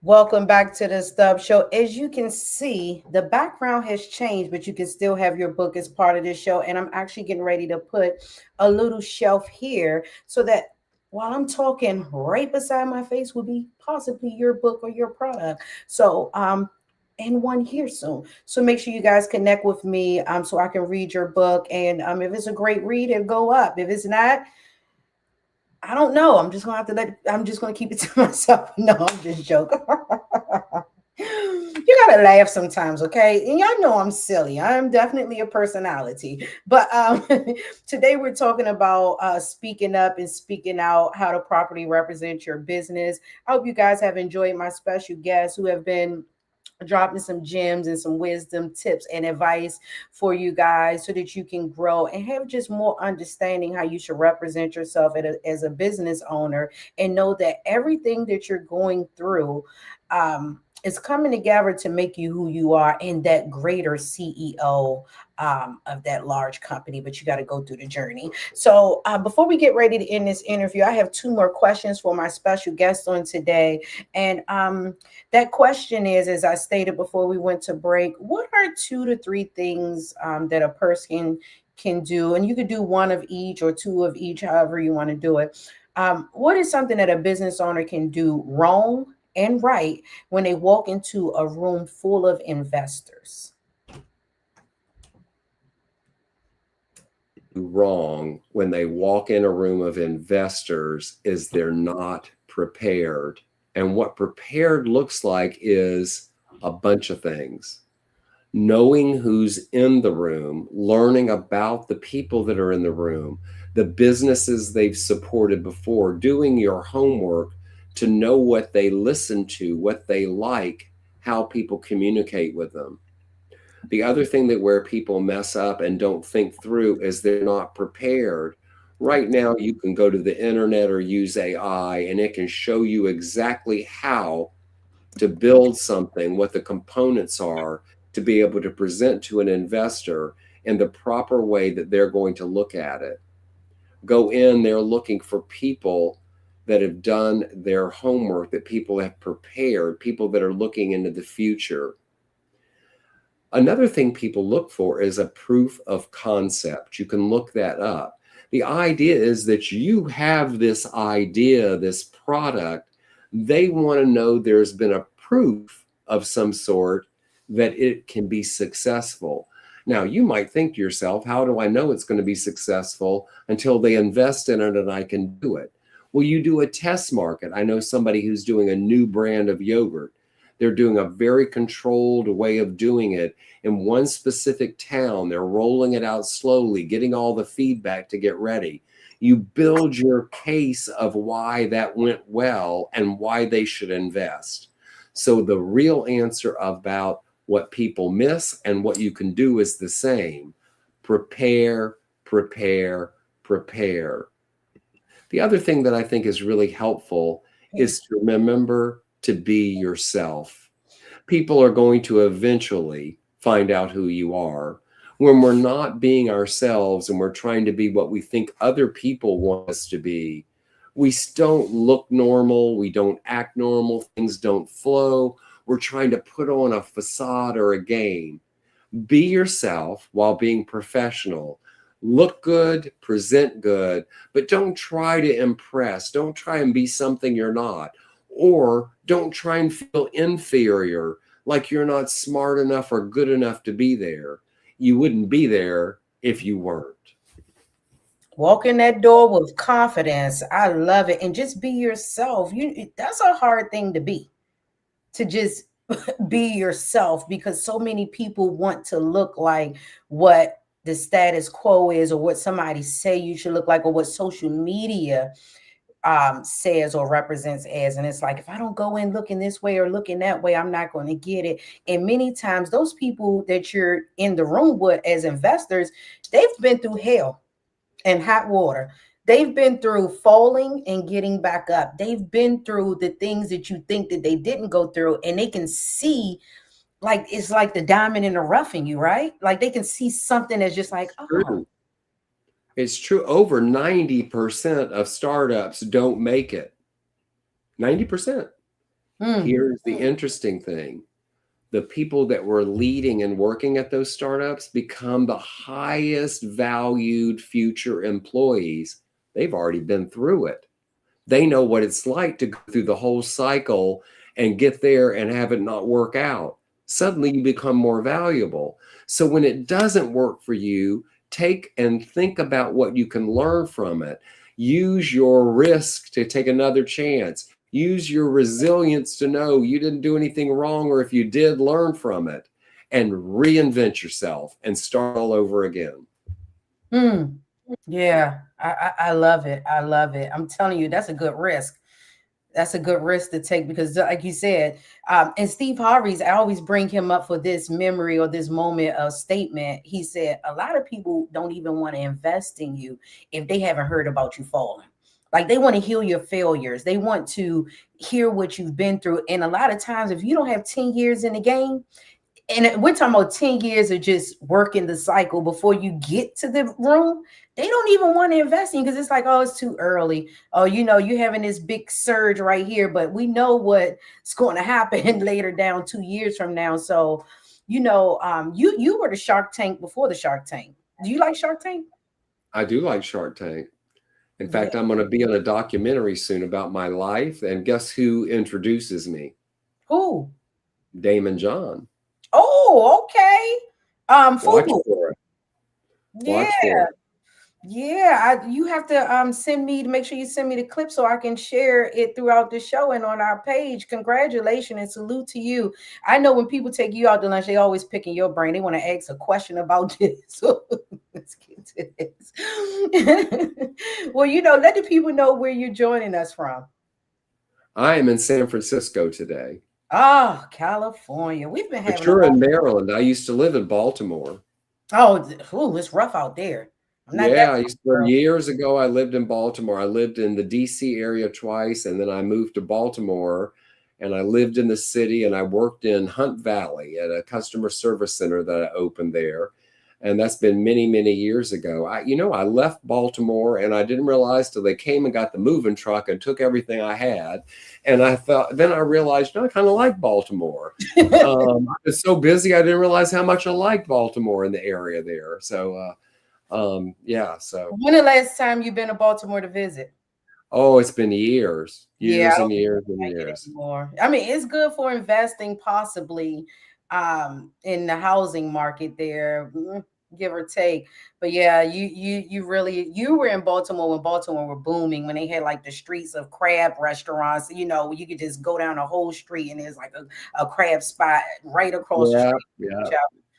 Welcome back to the Stubbs Show. As you can see, the background has changed, but you can still have your book as part of this show. And I'm actually getting ready to put a little shelf here so that while I'm talking, right beside my face will be possibly your book or your product. So, and one here soon. So make sure you guys connect with me so I can read your book. And if it's a great read, it'll go up. If it's not, I don't know. I'm just gonna keep it to myself. No, I'm just joking. You gotta laugh sometimes, okay? And y'all know I'm silly. I'm definitely a personality. But today we're talking about speaking up and speaking out, how to properly represent your business. I hope you guys have enjoyed my special guests who have been dropping some gems and some wisdom tips and advice for you guys so that you can grow and have just more understanding how you should represent yourself as a business owner, and know that everything that you're going through is coming together to make you who you are and that greater CEO of that large company. But you got to go through the journey. So before we get ready to end this interview, I have two more questions for my special guest on today. And that question is, as I stated before we went to break, what are 2 to 3 things that a person can do? And you could do one of each or two of each, however you want to do it. What is something that a business owner can do wrong and right when they walk into a room full of investors? Wrong when they walk in a room of investors is they're not prepared. And what prepared looks like is a bunch of things. Knowing who's in the room, learning about the people that are in the room, the businesses they've supported before, doing your homework to know what they listen to, what they like, how people communicate with them. The other thing that where people mess up and don't think through is they're not prepared. Right now, you can go to the internet or use AI, and it can show you exactly how to build something, what the components are to be able to present to an investor in the proper way that they're going to look at it. Go in there looking for people that have done their homework, that people have prepared, people that are looking into the future. Another thing people look for is a proof of concept. You can look that up. The idea is that you have this idea, this product. They want to know there's been a proof of some sort that it can be successful. Now, you might think to yourself, how do I know it's going to be successful until they invest in it and I can do it? Well, you do a test market. I know somebody who's doing a new brand of yogurt. They're doing a very controlled way of doing it in one specific town. They're rolling it out slowly, getting all the feedback to get ready. You build your case of why that went well and why they should invest. So the real answer about what people miss and what you can do is the same. Prepare, prepare, prepare. The other thing that I think is really helpful is to remember to be yourself. People are going to eventually find out who you are. When we're not being ourselves and we're trying to be what we think other people want us to be, we don't look normal, we don't act normal, things don't flow. We're trying to put on a facade or a game. Be yourself while being professional. Look good, present good, but don't try to impress. Don't try and be something you're not. Or don't try and feel inferior, like you're not smart enough or good enough to be there. You wouldn't be there if you weren't. Walk in that door with confidence. I love it. And just be yourself. That's a hard thing to be, to just be yourself, because so many people want to look like what the status quo is, or what somebody say you should look like, or what social media says or represents as. And it's like, if I don't go in looking this way or looking that way, I'm not going to get it. And many times those people that you're in the room with as investors, they've been through hell and hot water. They've been through falling and getting back up. They've been through the things that you think that they didn't go through, and they can see, like, it's like the diamond in the rough in you, right? Like they can see something that's just like, oh. It's true. Over 90% of startups don't make it. 90%. Here's the interesting thing. The people that were leading and working at those startups become the highest valued future employees. They've already been through it. They know what it's like to go through the whole cycle and get there and have it not work out. Suddenly you become more valuable. So when it doesn't work for you, take and think about what you can learn from it. Use your risk to take another chance. Use your resilience to know you didn't do anything wrong, or if you did, learn from it and reinvent yourself and start all over again. Yeah, I love it. I love it. I'm telling you, that's a good risk. That's a good risk to take because, like you said, and Steve Harvey's, I always bring him up for this memory or this moment of statement. He said, a lot of people don't even want to invest in you if they haven't heard about you falling. Like they want to heal your failures. They want to hear what you've been through. And a lot of times, if you don't have 10 years in the game, and we're talking about 10 years of just working the cycle before you get to the room, they don't even want to invest in because it's like, oh, it's too early. Oh, you're having this big surge right here, but we know what's going to happen later down 2 years from now. So, you were the Shark Tank before the Shark Tank. Do you like Shark Tank? I do like Shark Tank. In fact, I'm going to be on a documentary soon about my life. And guess who introduces me? Who? Damon John. Oh, okay. Watch for it. Watch for it. Yeah, you have to make sure you send me the clip so I can share it throughout the show and on our page. Congratulations and salute to you. I know when people take you out to lunch, they always picking your brain. They want to ask a question about this. So let's get to this. Well, let the people know where you're joining us from. I am in San Francisco today. Oh, California. We've been having. But you're in Maryland. I used to live in Baltimore. Oh, it's rough out there. Years ago, I lived in Baltimore. I lived in the DC area twice, and then I moved to Baltimore, and I lived in the city, and I worked in Hunt Valley at a customer service center that I opened there. And that's been many, many years ago. I left Baltimore, and I didn't realize till they came and got the moving truck and took everything I had. And then I realized, I kind of like Baltimore. I was so busy, I didn't realize how much I liked Baltimore in the area there. So, So when the last time you've been to Baltimore to visit? Oh, it's been years and years and years. I mean, it's good for investing possibly in the housing market there, give or take. But yeah, you were in Baltimore when Baltimore were booming, when they had like the streets of crab restaurants, you could just go down a whole street and there's like a crab spot right across the street.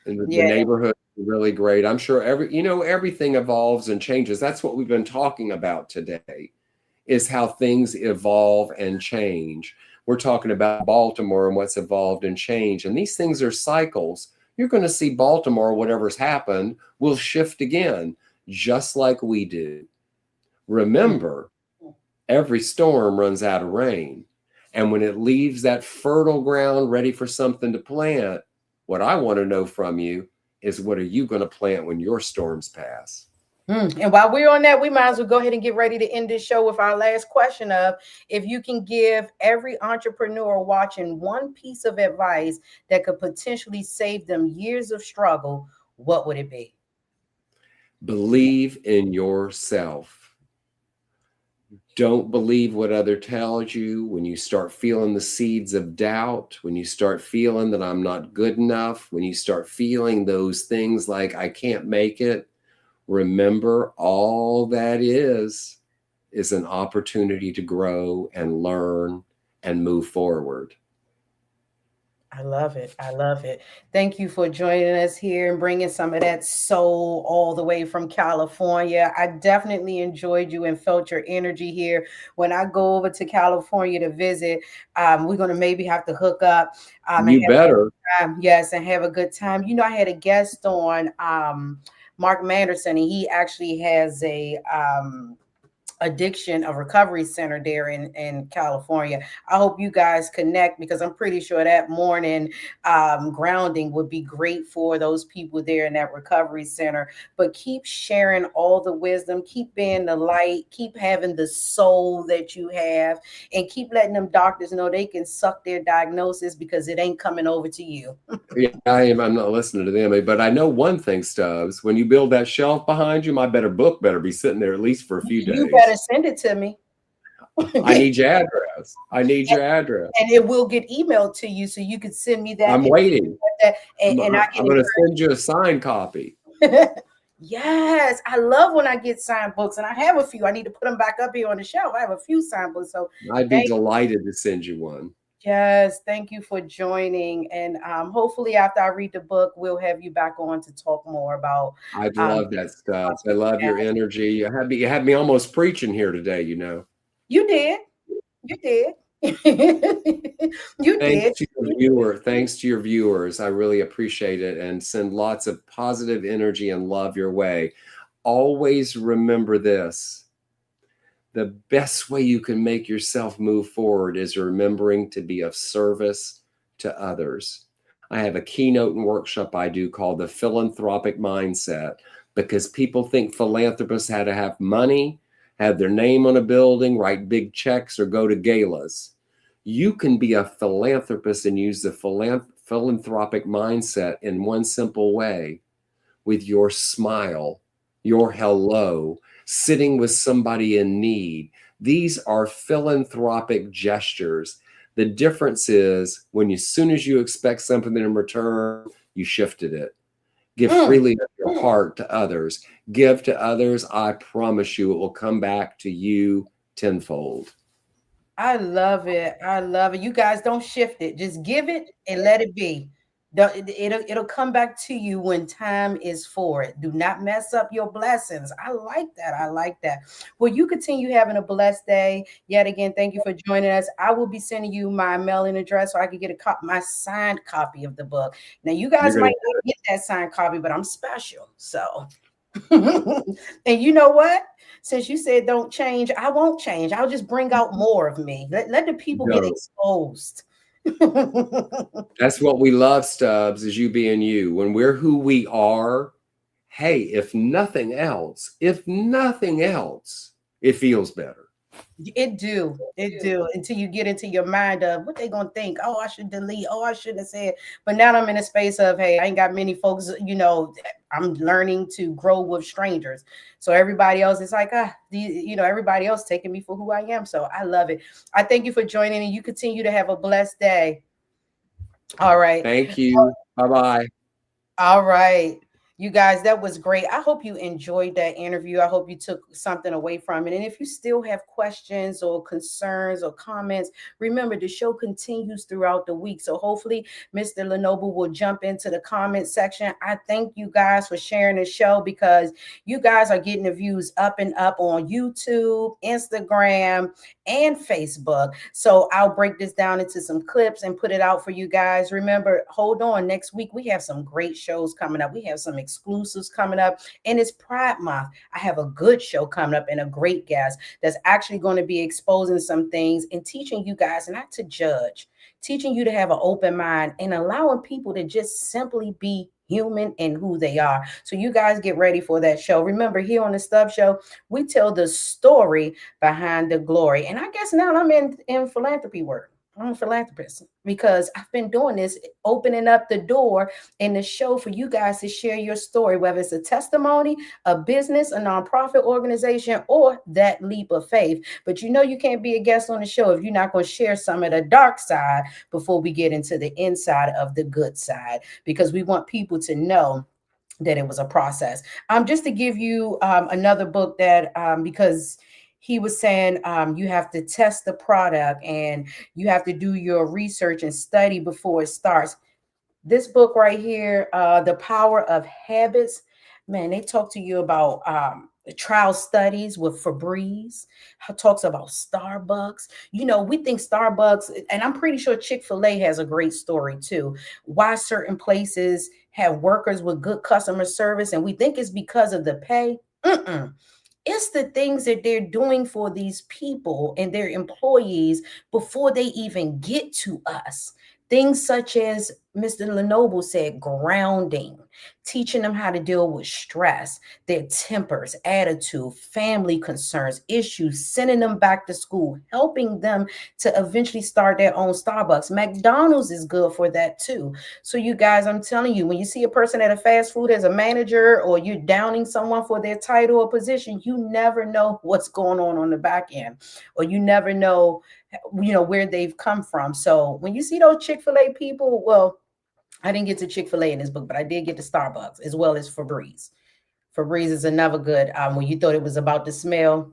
And the neighborhood is really great. I'm sure everything evolves and changes. That's what we've been talking about today, is how things evolve and change. We're talking about Baltimore and what's evolved and changed. And these things are cycles. You're going to see Baltimore, whatever's happened, will shift again, just like we do. Remember, every storm runs out of rain. And when it leaves that fertile ground ready for something to plant, what I want to know from you is, what are you going to plant when your storms pass? And while we're on that, we might as well go ahead and get ready to end this show with our last question of, if you can give every entrepreneur watching one piece of advice that could potentially save them years of struggle, what would it be? Believe in yourself. Don't believe what others tells you. When you start feeling the seeds of doubt, when you start feeling that I'm not good enough, when you start feeling those things like I can't make it, remember, all that is an opportunity to grow and learn and move forward. I love it. I love it. Thank you for joining us here and bringing some of that soul all the way from California. I definitely enjoyed you and felt your energy here. When I go over to California to visit, we're going to maybe have to hook up. You better. Yes, and have a good time. I had a guest on, Mark Manderson, and he actually has addiction, a recovery center there in California. I hope you guys connect, because I'm pretty sure that morning grounding would be great for those people there in that recovery center. But keep sharing all the wisdom, keep being the light, keep having the soul that you have, and keep letting them doctors know they can suck their diagnosis, because it ain't coming over to you. Yeah, I'm not listening to them, but I know one thing, Stubbs. When you build that shelf behind you, my book better be sitting there at least for a few days. You better send it to me. I need your address. I need your address. And it will get emailed to you, so you can send me that. I'm waiting. And I'm going to send you a signed copy. Yes, I love when I get signed books, and I have a few. I need to put them back up here on the shelf. I have a few signed books, so I'd be delighted to send you one. Yes, thank you for joining, and hopefully after I read the book, we'll have you back on to talk more about. I love that stuff. I love your energy. You had me almost preaching here today. You know. You did. You did. You did. Thanks to your viewers. I really appreciate it, and send lots of positive energy and love your way. Always remember this. The best way you can make yourself move forward is remembering to be of service to others. I have a keynote and workshop I do called the Philanthropic Mindset, because people think philanthropists had to have money, have their name on a building, write big checks, or go to galas. You can be a philanthropist and use the philanthropic mindset in one simple way: with your smile, your hello, sitting with somebody in need. These are philanthropic gestures. The difference is when as soon as you expect something in return, you shifted it. Give freely of your heart to others. Give to others. I promise you it will come back to you tenfold. I love it. I love it. You guys don't shift it. Just give it and let it be. It'll come back to you when time is for it. Do not mess up your blessings. I like that. I like that. Well, you continue having a blessed day. Yet again, thank you for joining us. I will be sending you my mailing address so I can get my signed copy of the book. Now, you guys might not get that signed copy, but I'm special. So, and you know what? Since you said don't change, I won't change. I'll just bring out more of me. Let the people get exposed. That's what we love, Stubbs, is you being you. When we're who we are, hey, if nothing else, it feels better. It do until you get into your mind of what they gonna think. Oh, I should delete. Oh, I shouldn't have said. But now I'm in a space of, hey, I ain't got many folks. I'm learning to grow with strangers. So everybody else is like, everybody else taking me for who I am. So I love it. I thank you for joining, and you continue to have a blessed day. All right. Thank you. Bye-bye. All right. You guys, that was great. I hope you enjoyed that interview. I hope you took something away from it. And if you still have questions or concerns or comments, remember the show continues throughout the week. So hopefully Mr. Lenoble will jump into the comment section. I thank you guys for sharing the show, because you guys are getting the views up and up on YouTube, Instagram, and Facebook. So I'll break this down into some clips and put it out for you guys. Remember, hold on. Next week, we have some great shows coming up. We have some exclusives coming up, and it's Pride Month. I have a good show coming up and a great guest that's actually going to be exposing some things and teaching you guys not to judge, teaching you to have an open mind, and allowing people to just simply be human and who they are. So you guys get ready for that show. Remember, here on the Stubbs Show, we tell the story behind the glory. And I guess now I'm in philanthropy work. I'm a philanthropist, because I've been doing this, opening up the door in the show for you guys to share your story, whether it's a testimony, a business, a nonprofit organization, or that leap of faith. But you can't be a guest on the show if you're not going to share some of the dark side before we get into the inside of the good side, because we want people to know that it was a process. Just to give you another book that, because he was saying you have to test the product and you have to do your research and study before it starts. This book right here, The Power of Habits, man, they talk to you about trial studies with Febreze, talks about Starbucks. We think Starbucks, and I'm pretty sure Chick-fil-A has a great story too. Why certain places have workers with good customer service, and we think it's because of the pay. It's the things that they're doing for these people and their employees before they even get to us. Things such as Mr. Lenoble said, grounding, teaching them how to deal with stress, their tempers, attitude, family concerns, issues, sending them back to school, helping them to eventually start their own Starbucks. McDonald's is good for that too. So you guys, I'm telling you, when you see a person at a fast food as a manager, or you're downing someone for their title or position, you never know what's going on the back end, or you never know, where they've come from. So when you see those Chick-fil-A people, well, I didn't get to Chick-fil-A in this book, but I did get to Starbucks as well as Febreze. Febreze is another good. When you thought it was about the smell,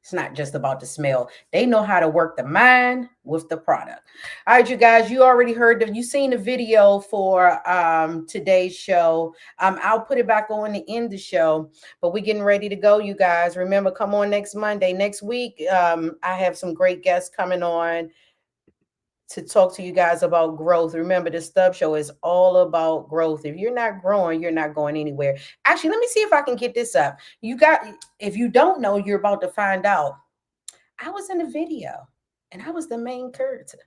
it's not just about the smell. They know how to work the mind with the product. All right, you guys, you already heard you seen the video for today's show. I'll put it back on to end the show, but we're getting ready to go, you guys. Remember, come on next Monday. Next week, I have some great guests coming on to talk to you guys about growth. Remember, the Stubbs Show is all about growth. If you're not growing, you're not going anywhere. Actually, let me see if I can get this up. If you don't know, you're about to find out. I was in the video and I was the main character.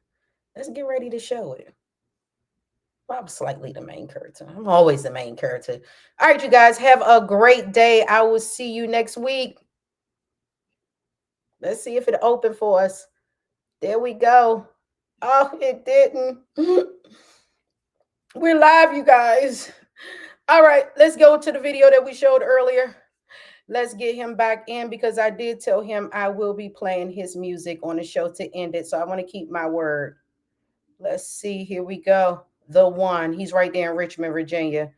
Let's get ready to show it. Well, I'm slightly the main character. I'm always the main character. All right, you guys, have a great day. I will see you next week. Let's see if it opened for us. There we go. Oh, it didn't. We're live, you guys. All right, let's go to the video that we showed earlier. Let's get him back in, because I did tell him I will be playing his music on the show to end it. So I want to keep my word. Let's see. Here we go. The One. He's right there in Richmond, Virginia.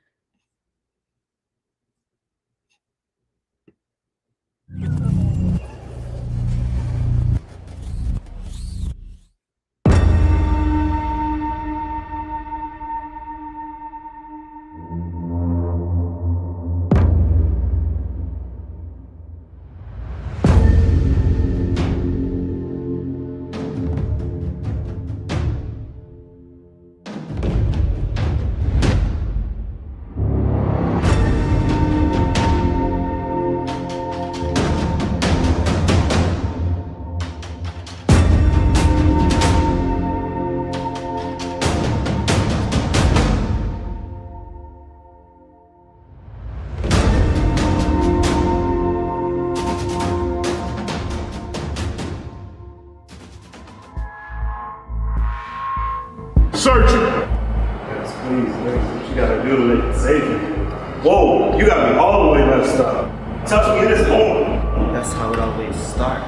Search it. Yes, please, what you gotta do to make it safe? Whoa, you got me all the way messed up. Touch me in this moment. That's how it always starts.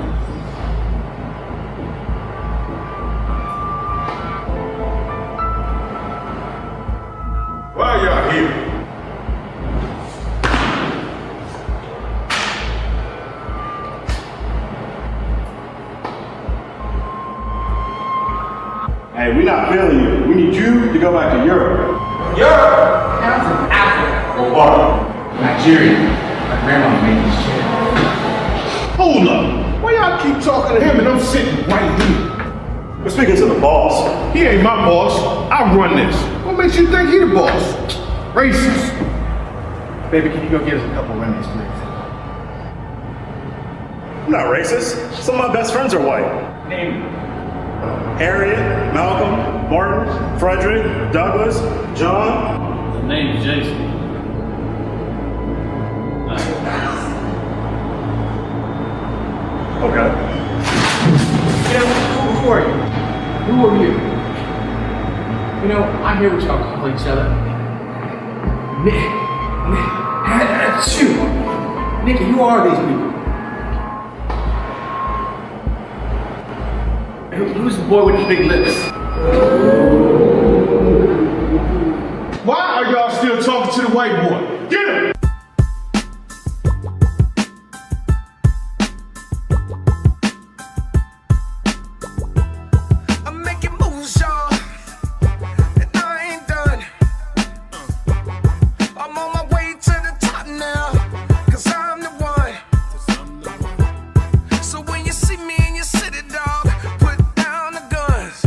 Why are y'all here? Hey, we not feeling you. We need you to go back to Europe. Europe? Down to Africa. Or what? Nigeria. My grandma made this shit. Hold up. Why y'all keep talking to him and I'm sitting right here? We're speaking to the boss. He ain't my boss. I run this. What makes you think he the boss? Racist. Baby, can you go get us a couple of remedies, please? I'm not racist. Some of my best friends are white. Name them. Harriet, Malcolm, Martin, Frederick, Douglas, John. The name is Jason. Okay. Who are you? Who are you? I hear what y'all call each other. Nick. That's you. Nick, who are these people? Who's the boy with the big lips? Why are y'all still talking to the white boy? Get him! I'm making moves, y'all, and I ain't done. I'm on my way to the top now, 'cause I'm the one. So when you see me in your city, dog, put down the guns.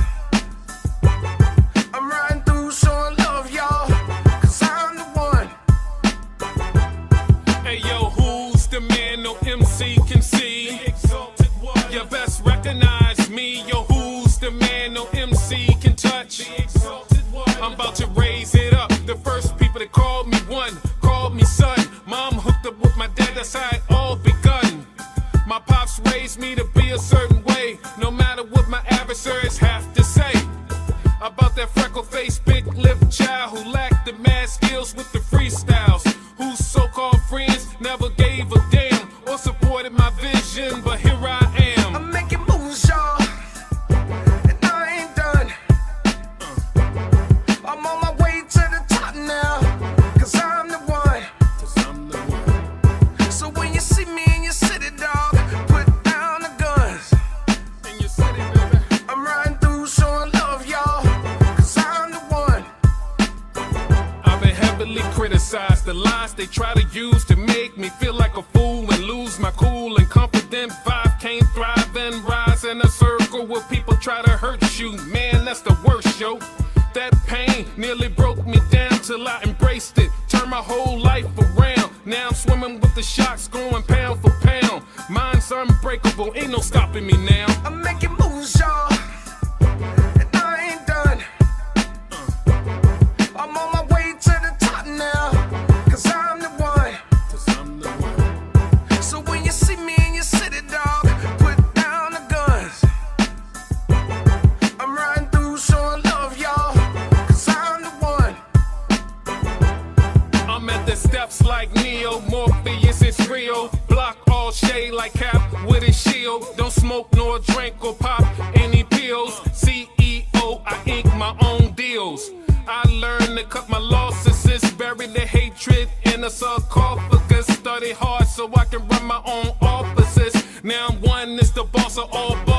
I'm riding through showing love, y'all, 'cause I'm the one. MC can see. You best recognize me. Yo, who's the man no MC can touch? I'm about to raise it up. The first people that called me one, called me son. Mom hooked up with my dad, that's how it all begun. My pops raised me to be a certain way, no matter what my adversaries have to say. About that freckle-faced, big-lipped child who lacked the mad skills with the freestyles. Whose so-called friends never gave a damn or supported my vision, but here I am. I'm making moves, y'all, and I ain't done. I'm on my way to the top now, cause I'm the one. So when you see me in your city, dog, put down the guns. In your city, baby. I'm riding through showing love, y'all, cause I'm the one. I've been heavily criticized. The lies they try to use to make me feel like a fool and lose my cool and confident vibe. Can't thrive and rise in a circle where people try to hurt you. Man, that's the worst, yo. That pain nearly broke me down till I embraced it. Turned my whole life around. Now I'm swimming with the sharks, going pound for pound. Mine's unbreakable, ain't no stopping me now. I'm making moves, y'all, and I ain't done. I'm on my way to the top now, cause I'm the one. So when you see me in your city, dog, put down the guns. I'm riding through showing love, y'all, cause I'm the one. I'm at the steps like Neo, Morpheus, it's real. Block all shade like Cap with his shield. Don't smoke nor drink or pop any pills. CEO, I ink my own deals. I learned to cut my losses, bury the hatred in a sarcophagus. Study hard so I can run my own offices. Now I'm one, is the boss of all bosses.